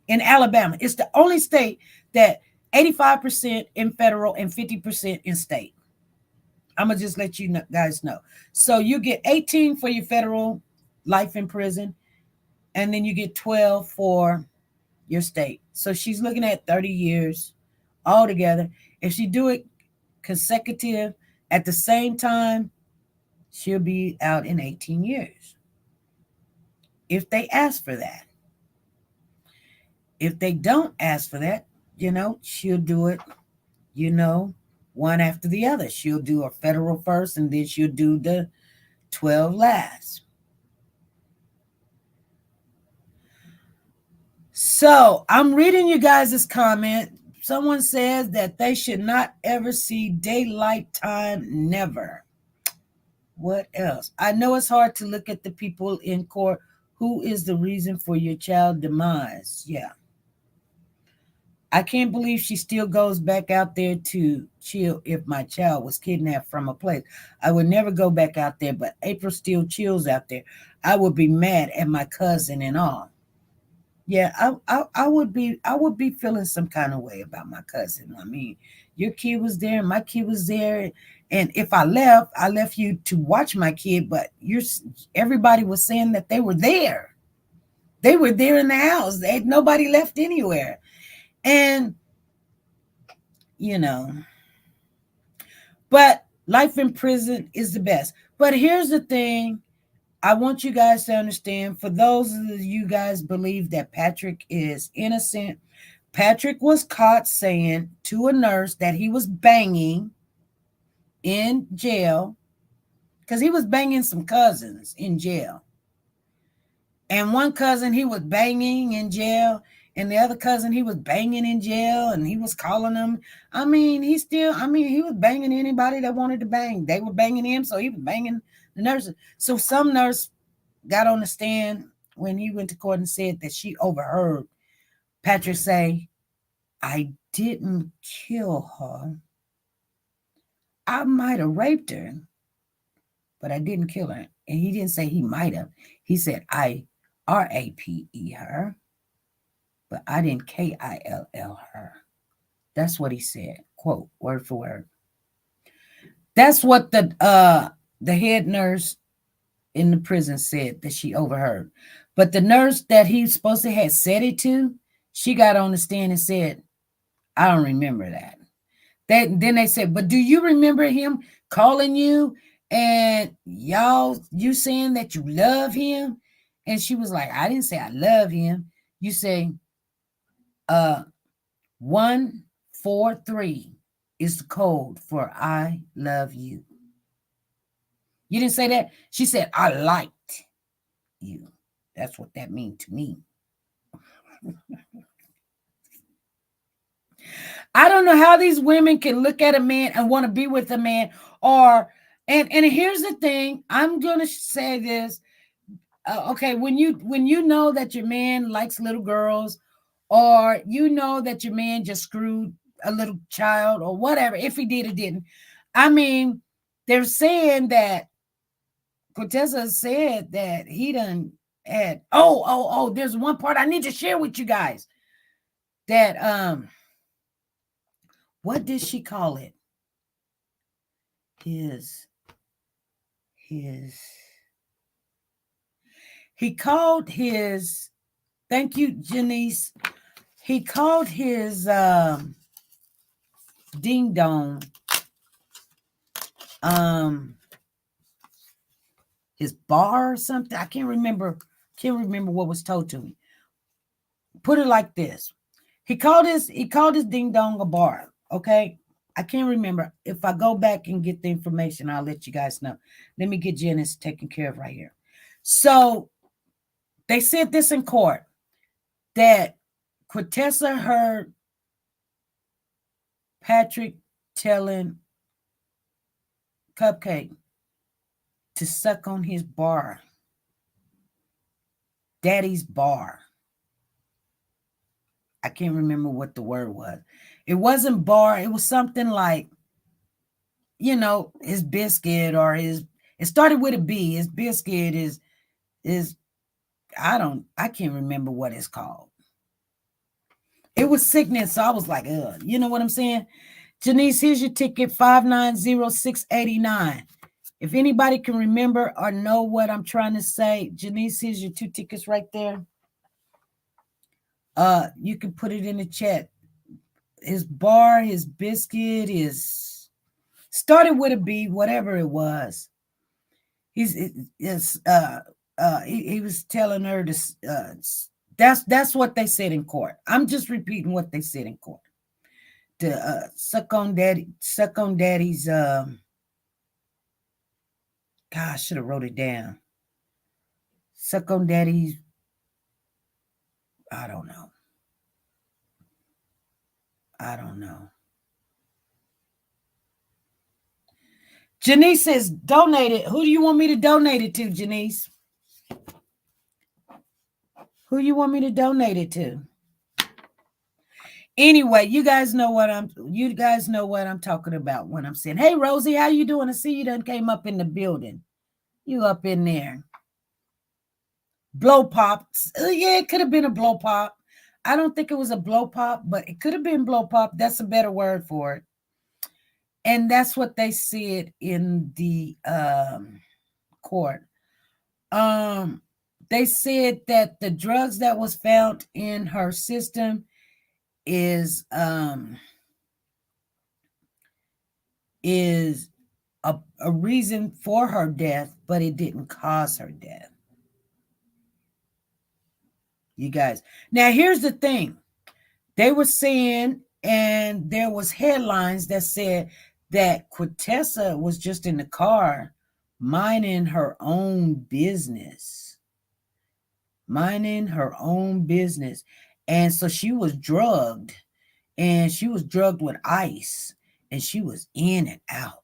In Alabama, it's the only state that 85% in federal and 50% in state. I'm gonna just let you guys know. So you get 18 for your federal life in prison, and then you get 12 for your state. So she's looking at 30 years altogether. If she do it consecutive at the same time, she'll be out in 18 years. If they ask for that. If they don't ask for that, she'll do it, one after the other. She'll do a federal first, and then she'll do the 12 last. So I'm reading you guys' comment. Someone says that they should not ever see daylight time, never. What else? I know it's hard to look at the people in court. Who is the reason for your child demise? Yeah. I can't believe she still goes back out there to chill. If my child was kidnapped from a place, I would never go back out there, but April still chills out there. I would be mad at my cousin and all. Yeah, I would be feeling some kind of way about my cousin. I mean, your kid was there, my kid was there, and if I left you to watch my kid, but everybody was saying that they were there. They were there in the house. Nobody left anywhere. And, but life in prison is the best. But here's the thing. I want you guys to understand, for those of you guys believe that Patrick is innocent, Patrick was caught saying to a nurse that he was banging in jail, because he was banging some cousins in jail. And one cousin he was banging in jail, and the other cousin he was banging in jail, and he was calling them. He was banging anybody that wanted to bang. They were banging him, so he was banging the nurses. So some nurse got on the stand when he went to court and said that she overheard Patrick say, I didn't kill her. I might have raped her, but I didn't kill her. And he didn't say he might have. He said, I rape her, but I didn't kill her. That's what he said, quote, word for word. That's what the head nurse in the prison said that she overheard. But the nurse that he supposed to have said it to, she got on the stand and said, I don't remember that. Then they said, but do you remember him calling you and you saying that you love him? And she was like, I didn't say I love him. You say 143 is the code for I love you. You didn't say that? She said, I liked you. That's what that means to me. I don't know how these women can look at a man and want to be with a man. And here's the thing. I'm going to say this. Okay, when you know that your man likes little girls, or you know that your man just screwed a little child or whatever, if he did or didn't. I mean, they're saying that Quintessa said that he done had, there's one part I need to share with you guys. That, what did she call it? He called his, thank you, Janice. He called his ding dong, his bar or something. I can't remember what was told to me. Put it like this. He called his ding dong a bar. Okay. I can't remember. If I go back and get the information, I'll let you guys know. Let me get Janice taken care of right here. So they said this in court, that Quintessa heard Patrick telling Cupcake to suck on his bar. Daddy's bar. I can't remember what the word was. It wasn't bar. It was something like, his biscuit, or it started with a B. His biscuit is I can't remember what it's called. It was sickness. So I was like, you know what I'm saying? Janice, here's your ticket, 590689. If anybody can remember or know what I'm trying to say, Janice, here's your 2 tickets right there. You can put it in the chat. His bar, his biscuit, his started with a B, whatever it was. He was telling her to that's what they said in court. I'm just repeating what they said in court. To suck on daddy's God, I should have wrote it down. Suck on daddy's, I don't know. Janice says, donate it. Who do you want me to donate it to, Janice? Who you want me to donate it to? Anyway, you guys know what I'm talking about when I'm saying, hey, Rosie, how you doing? I see you done came up in the building. You up in there. Blow pop. Yeah, it could have been a blow pop. I don't think it was a blow pop, but it could have been blow pop. That's a better word for it. And that's what they said in the court. They said that the drugs that was found in her system is a reason for her death, but it didn't cause her death. You guys. Now, here's the thing. They were saying, and there was headlines that said that Quintessa was just in the car minding her own business. And so she was drugged, and she was drugged with ice, and she was in and out.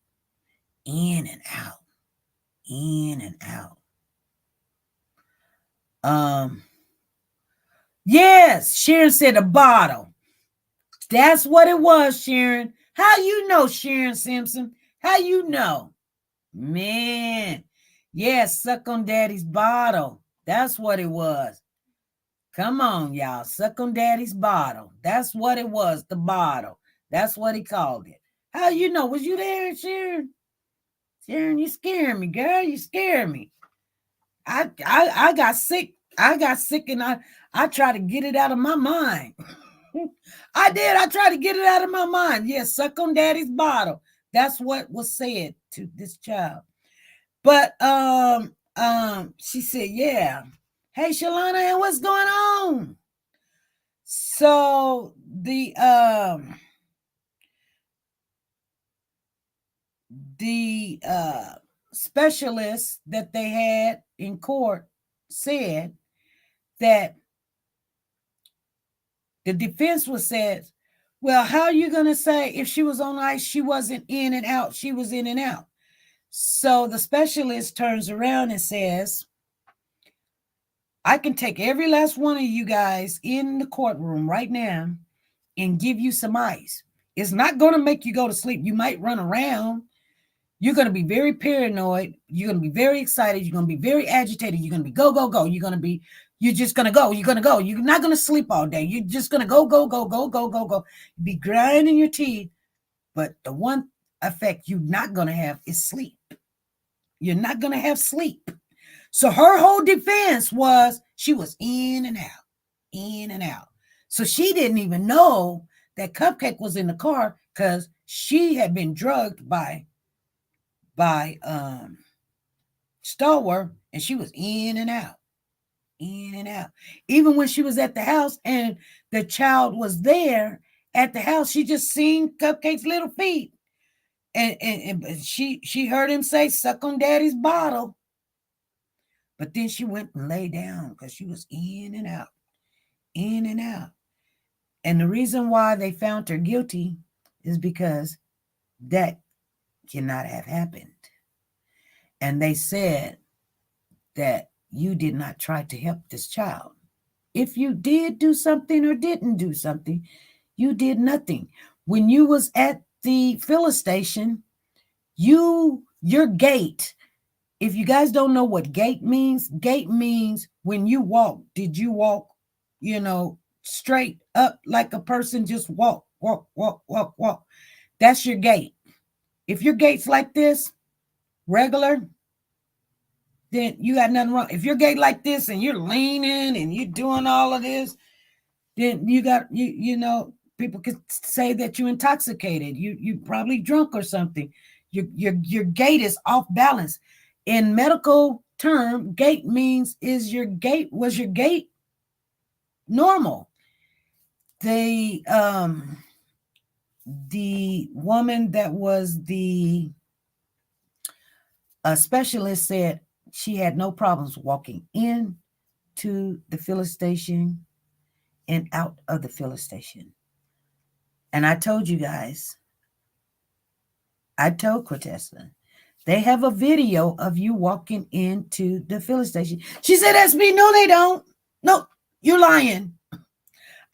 Yes, Sharon said a bottle. That's what it was, Sharon. How you know, Sharon Simpson? How you know? Man, yes, suck on daddy's bottle. That's what it was. Come on, y'all. Suck on daddy's bottle. That's what it was, the bottle. That's what he called it. How you know? Was you there, Sharon? Sharon, you scaring me, girl. You scaring me. I got sick. And I tried to get it out of my mind. I did. I tried to get it out of my mind. Yes, suck on daddy's bottle. That's what was said to this child. But she said, yeah. Hey, Shalana, and what's going on? So the specialist that they had in court said that the defense was said, well, how are you going to say if she was on ice, she wasn't in and out, she was in and out? So the specialist turns around and says, I can take every last one of you guys in the courtroom right now and give you some ice. It's not going to make you go to sleep. You might run around. You're going to be very paranoid. You're going to be very excited. You're going to be very agitated. You're going to be go, go, go. You're just going to go. You're going to go. You're not going to sleep all day. You're just going to go, go, go, go, go, go, go. Be grinding your teeth. But the one effect you're not going to have is sleep. You're not going to have sleep. So her whole defense was she was in and out. So she didn't even know that Cupcake was in the car because she had been drugged by Stalwart, and she was in and out. Even when she was at the house and the child was there at the house, she just seen Cupcake's little feet. And she heard him say, suck on daddy's bottle. But then she went and lay down because she was in and out. And the reason why they found her guilty is because that cannot have happened. And they said that you did not try to help this child. If you did do something or didn't do something, you did nothing. When you was at the filler station, your gait, if you guys don't know what gait means when you walk, did you walk, straight up like a person just walk? That's your gait. If your gait's like this, regular, then you got nothing wrong. If your gait like this and you're leaning and you're doing all of this, then you got you know, people could say that you're intoxicated. You probably drunk or something. Your gait is off balance. In medical term, gait means was your gait normal? The woman that was the specialist said she had no problems walking in to the filling station and out of the filling station. And I told you guys, I told Quintessa, they have a video of you walking into the filling station. She said, that's me. No, they don't. No, you're lying.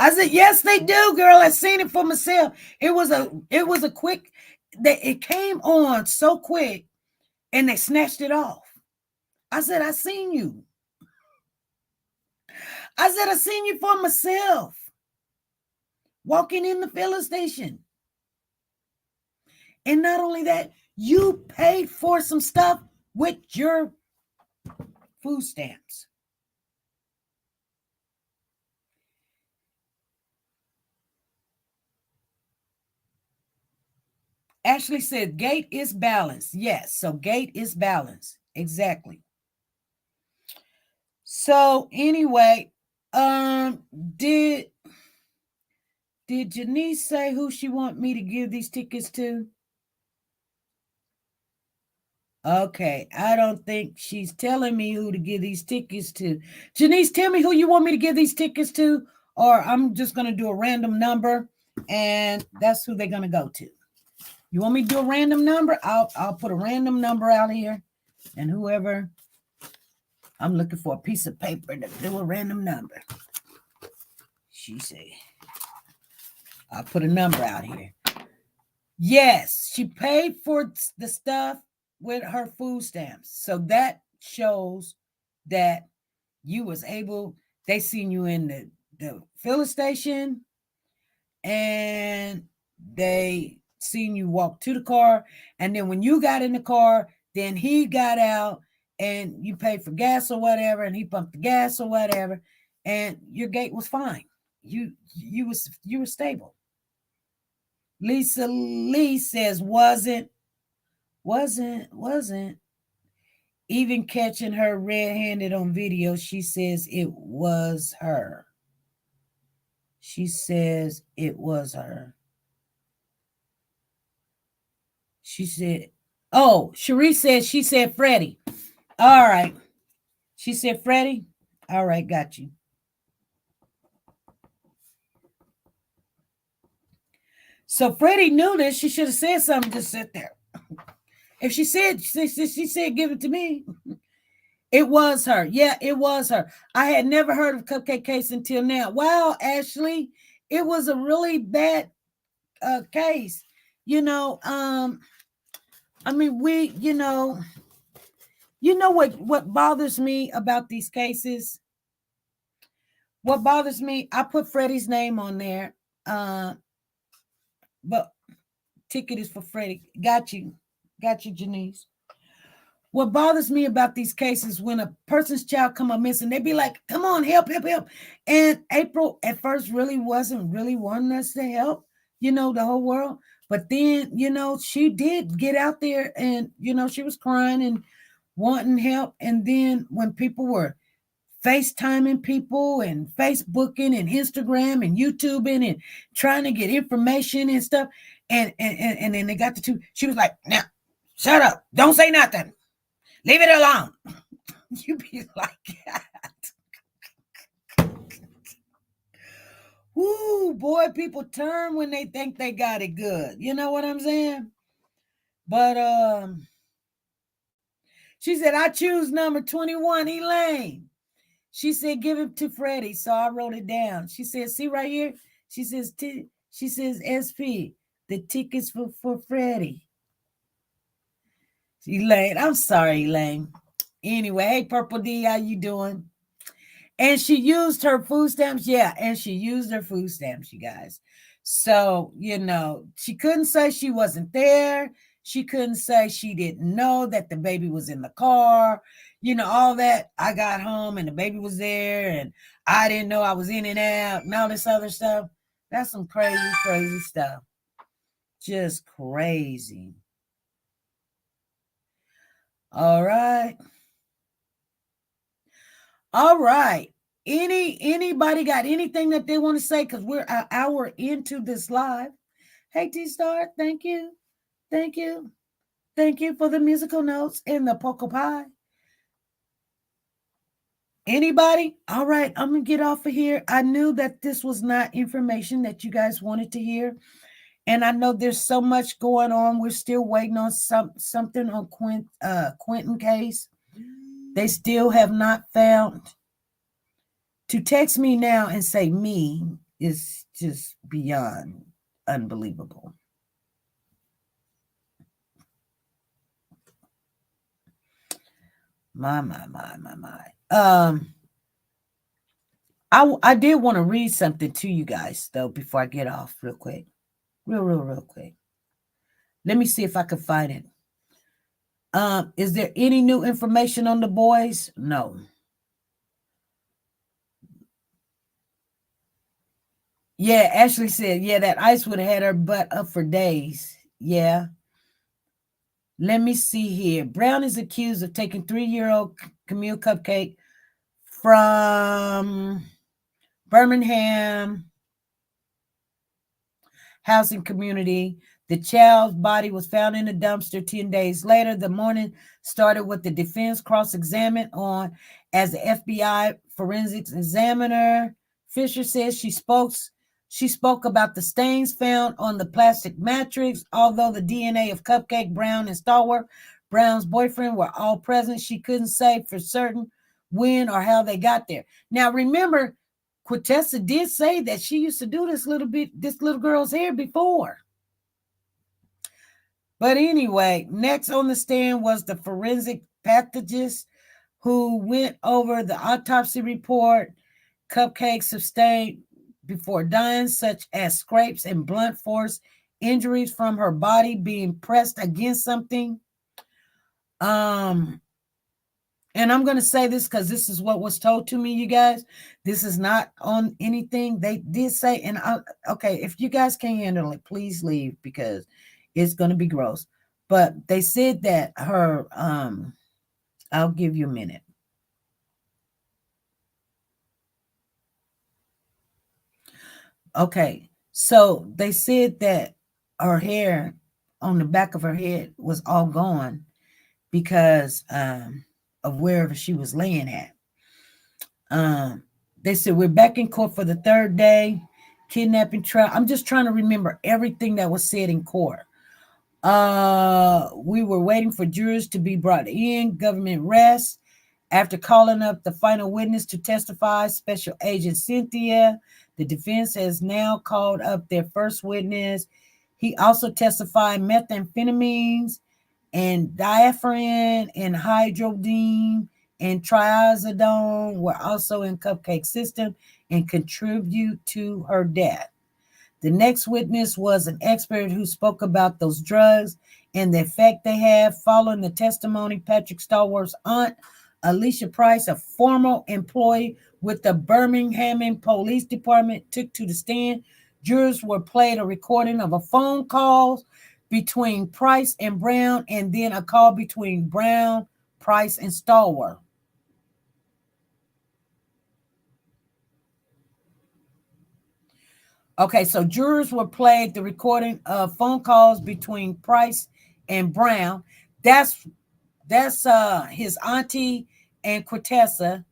I said, yes, they do, girl. I seen it for myself. It was a quick, it came on so quick and they snatched it off. I said, I seen you. I said, I seen you for myself. Walking in the filling station. And not only that, you paid for some stuff with your food stamps. Ashley said, gait is balanced. Yes, so gait is balanced. Exactly. So anyway, did Janice say who she want me to give these tickets to? Okay, I don't think she's telling me who to give these tickets to. Janice, tell me who you want me to give these tickets to, or I'm just going to do a random number, and that's who they're going to go to. You want me to do a random number? I'll put a random number out here, and whoever, I'm looking for a piece of paper to do a random number. She said, I'll put a number out here. Yes, she paid for the stuff with her food stamps. So that shows that you was able, they seen you in the filling station and they seen you walk to the car. And then when you got in the car, then he got out and you paid for gas or whatever, and he pumped the gas or whatever, and your gait was fine. You were stable. Lisa Lee says, wasn't even catching her red-handed on video. She says it was her. She says it was her. She said, oh, Cherie said, she said Freddie. All right. She said Freddie. All right, got you. So Freddie knew this. She should have said something, just sit there. If she said, give it to me. It was her. Yeah, it was her. I had never heard of Cupcake case until now. Wow, Ashley, it was a really bad case. You know, I mean, you know what bothers me about these cases? What bothers me, I put Freddie's name on there. But ticket is for Freddie. Got you, Janice. What bothers me about these cases, when a person's child come up missing, they be like, come on, help. And April at first wasn't wanting us to help, you know, the whole world. But then, you know, she did get out there and, you know, she was crying and wanting help. And then when people were FaceTiming people and Facebooking and Instagram and YouTubing and trying to get information and stuff. And then they got the two. She was like, now, shut up. Don't say nothing. Leave it alone. You be like that. Woo, boy, people turn when they think they got it good. You know what I'm saying? But she said, I choose number 21, Elaine. She said, give it to Freddie. So I wrote it down. She said, see right here? She says, SP, the tickets for Freddie. Elaine, I'm sorry, Elaine. Anyway, hey, Purple D, how you doing? And she used her food stamps. Yeah, and she used her food stamps, you guys. So, she couldn't say she wasn't there. She couldn't say she didn't know that the baby was in the car. All that. I got home and the baby was there and I didn't know I was in and out and all this other stuff. That's some crazy, crazy stuff. Just crazy. All right. All right. Anybody got anything that they want to say? Because we're an hour into this live. Hey, T-Star, thank you. Thank you. Thank you for the musical notes and the poco pie. Anybody? All right, I'm going to get off of here. I knew that this was not information that you guys wanted to hear. And I know there's so much going on. We're still waiting on something on Quentin case. They still have not found. To text me now and say me is just beyond unbelievable. My. I did want to read something to you guys, though, before I get off real quick. Real quick. Let me see if I can find it. Is there any new information on the boys? No. Yeah, Ashley said, yeah, that ice would have had her butt up for days. Yeah. Let me see here. Brown is accused of taking 3-year-old Camille Cupcake from Birmingham housing community. The child's body was found in a dumpster 10 days later. The morning started with the defense cross-examined on as the FBI forensics examiner. Fisher says she spoke about the stains found on the plastic mattress. Although the DNA of Cupcake, Brown, and Stalwart, Brown's boyfriend, were all present, she couldn't say for certain when or how they got there. Now, remember, Quintessa did say that she used to do this little girl's hair before. But anyway, next on the stand was the forensic pathologist who went over the autopsy report. Cupcake sustained before dying, such as scrapes and blunt force injuries from her body being pressed against something. And I'm going to say this because this is what was told to me, you guys. This is not on anything. They did say, and okay, if you guys can't handle it, please leave because it's going to be gross. But they said that her, I'll give you a minute. Okay, so they said that her hair on the back of her head was all gone because of wherever she was laying at. They said, we're back in court for the third day, kidnapping trial. I'm just trying to remember everything that was said in court. We were waiting for jurors to be brought in, government rest. After calling up the final witness to testify, Special Agent Cynthia, the defense has now called up their first witness. He also testified methamphetamines and diaphragm and hydrodine and triazidone were also in Cupcake's system and contribute to her death. The next witness was an expert who spoke about those drugs and the effect they have. Following the testimony, Patrick Stalwart's aunt, Alicia Price, a former employee with the Birmingham Police Department, took to the stand. Jurors were played a recording of a phone call between Price and Brown, and then a call between Brown, Price, and Stalwart. Okay, so jurors were played the recording of phone calls between Price and Brown. That's his auntie and Quintessa,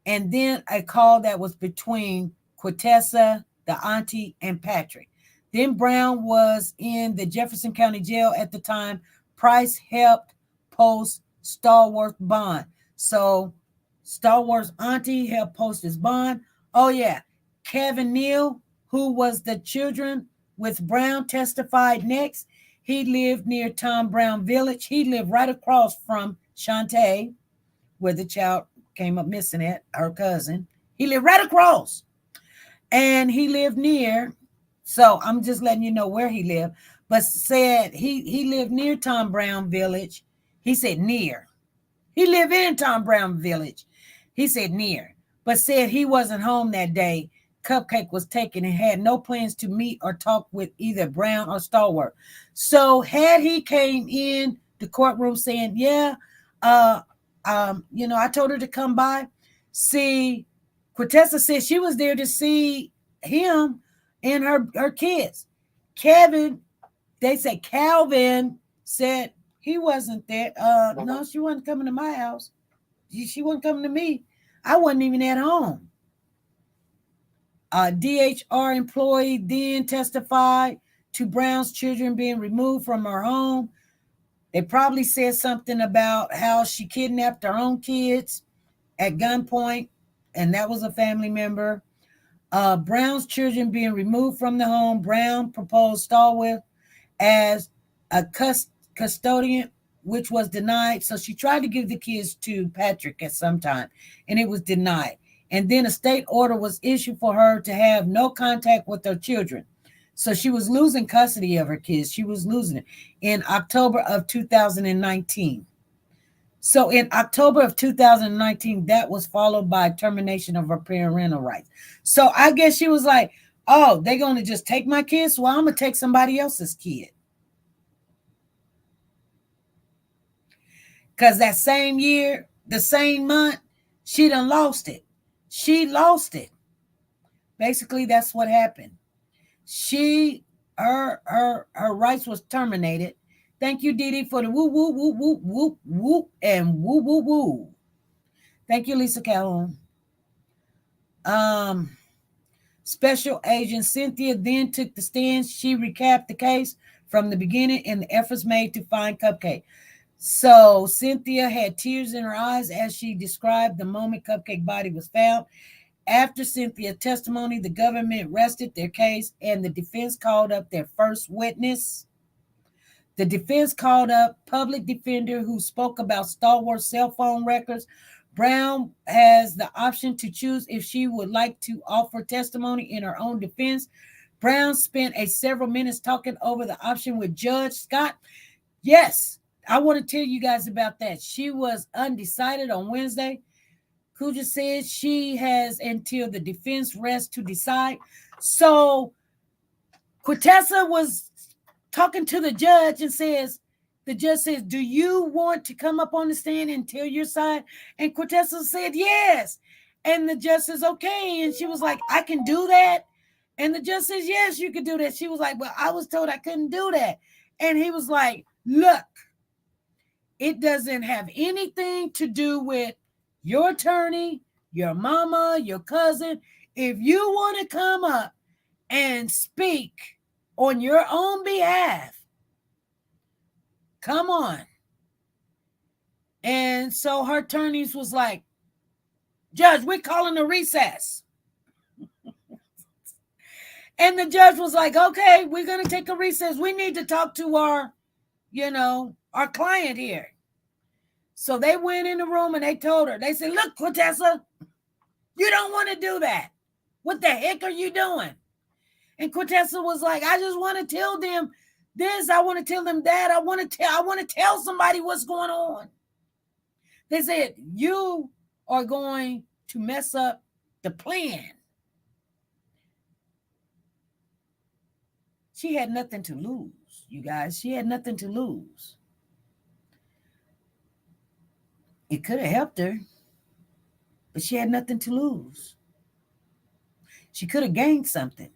and then a call that was between Quintessa, the auntie, and Patrick. Then Brown was in the Jefferson County Jail at the time. Price helped post Stalwart's bond. So Stalwart's auntie helped post his bond. Oh, yeah. Kevin Neal, who was the children with Brown, testified next. He lived near Tom Brown Village. He lived right across from Shantae, where the child came up missing at, her cousin. He lived right across. And he lived near So I'm just letting you know where he lived. But said he lived near Tom Brown Village. He said near. He lived in Tom Brown Village. He said near, but said he wasn't home that day. Cupcake was taken and had no plans to meet or talk with either Brown or Stalwart. So had he came in the courtroom saying, yeah, I told her to come by. See, Quintessa said she was there to see him and her kids. They say Calvin said he wasn't there. No, she wasn't coming to my house. She wasn't coming to me. I wasn't even at home. DHR employee then testified to Brown's children being removed from her home. They probably said something about how she kidnapped her own kids at gunpoint, and that was a family member. Brown's children being removed from the home. Brown proposed Stalwart as a custodian, which was denied. So she tried to give the kids to Patrick at some time, and it was denied. And then a state order was issued for her to have no contact with her children. So she was losing custody of her kids. She was losing it in October of 2019. So in October of 2019, that was followed by termination of her parental rights. So I guess she was like, oh, they're going to just take my kids? Well, I'm going to take somebody else's kid. Because that same year, the same month, she done lost it. She lost it. Basically, that's what happened. Her rights was terminated. Thank you, Dee Dee, for the woo, woo, woo, woo, woo, woo, and woo, woo, woo. Thank you, Lisa Calhoun. Special Agent Cynthia then took the stand. She recapped the case from the beginning and the efforts made to find Cupcake. So Cynthia had tears in her eyes as she described the moment Cupcake's body was found. After Cynthia's testimony, the government rested their case and the defense called up their first witness. The defense called up public defender who spoke about Stalwart's cell phone records. Brown has the option to choose if she would like to offer testimony in her own defense. Brown spent several minutes talking over the option with Judge Scott. Yes, I want to tell you guys about that. She was undecided on Wednesday. Kuja said she has until the defense rests to decide. So Quintessa was talking to the judge and the judge says, do you want to come up on the stand and tell your side? And Quintessa said, yes. And the judge says, okay. And she was like, I can do that. And the judge says, yes, you can do that. She was like, well, I was told I couldn't do that. And he was like, look, it doesn't have anything to do with your attorney, your mama, your cousin. If you want to come up and speak on your own behalf, come on. And so her attorneys was like, Judge, we're calling a recess. And the judge was like, okay, we're going to take a recess. We need to talk to our client here. So they went in the room and they told her, they said, look, Quintessa, you don't want to do that. What the heck are you doing? And Quintessa was like, I just want to tell them this. I want to tell them that. I want to tell somebody what's going on. They said, you are going to mess up the plan. She had nothing to lose, you guys. She had nothing to lose. It could have helped her, but she had nothing to lose. She could have gained something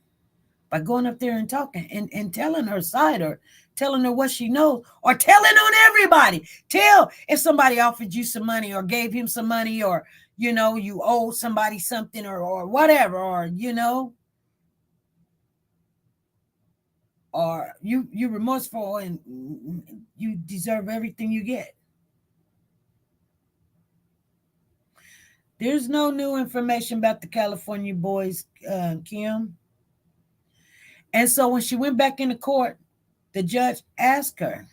by going up there and talking and telling her side, or telling her what she knows, or telling on everybody. Tell if somebody offered you some money or gave him some money, or, you owe somebody something, or whatever, or, or you're remorseful and you deserve everything you get. There's no new information about the California boys, Kim. And so when she went back into court, the judge asked her,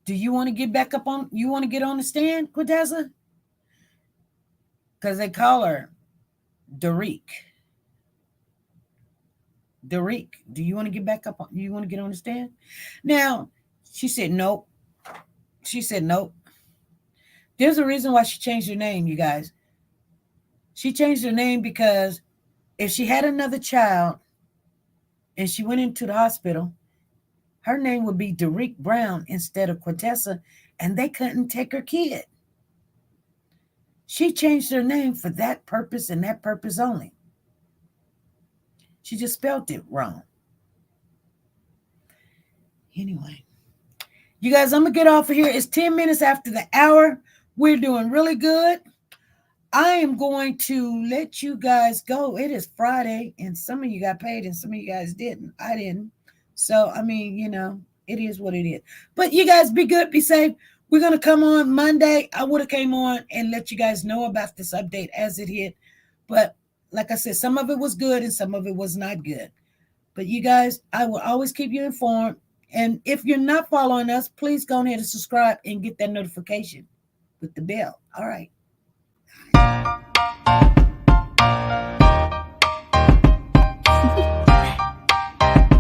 do you want to get back up on, you want to get on the stand, Quintessa? Because they call her Derek. Derek, do you want to get back up? You want to get on the stand? Now, she said, nope. She said, nope. There's a reason why she changed her name, you guys. She changed her name because if she had another child and she went into the hospital, her name would be Derek Brown instead of Quintessa, and they couldn't take her kid. She changed her name for that purpose and that purpose only. She just spelled it wrong. Anyway, you guys, I'm going to get off of here. It's 10 minutes after the hour. We're doing really good. I am going to let you guys go. It is Friday, and some of you got paid and some of you guys didn't. I didn't. So, I mean, you know, it is what it is. But you guys be good, be safe. We're going to come on Monday. I would have came on and let you guys know about this update as it hit. But like I said, some of it was good and some of it was not good. But you guys, I will always keep you informed. And if you're not following us, please go ahead and subscribe and get that notification with the bell. All right.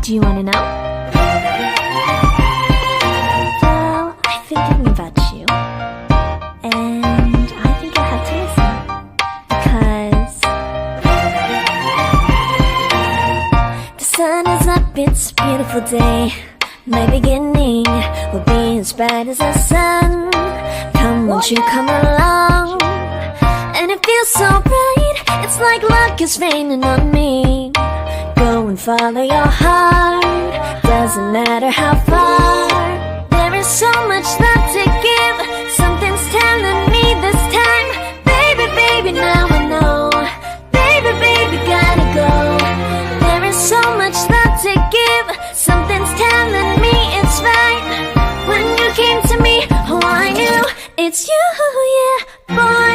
Do you want to know? Well, I've been thinking about you, and I think I'll have to listen, because the sun is up, it's a beautiful day. My beginning will be as bright as the sun. Come, won't you come along? And it feels so bright, it's like luck is raining on me. Go and follow your heart, doesn't matter how far. There is so much love to give, something's telling me this time. Baby, baby, now I know. Baby, baby, gotta go. There is so much love to give, something's telling me it's right. When you came to me, oh I knew it's you, yeah, boy.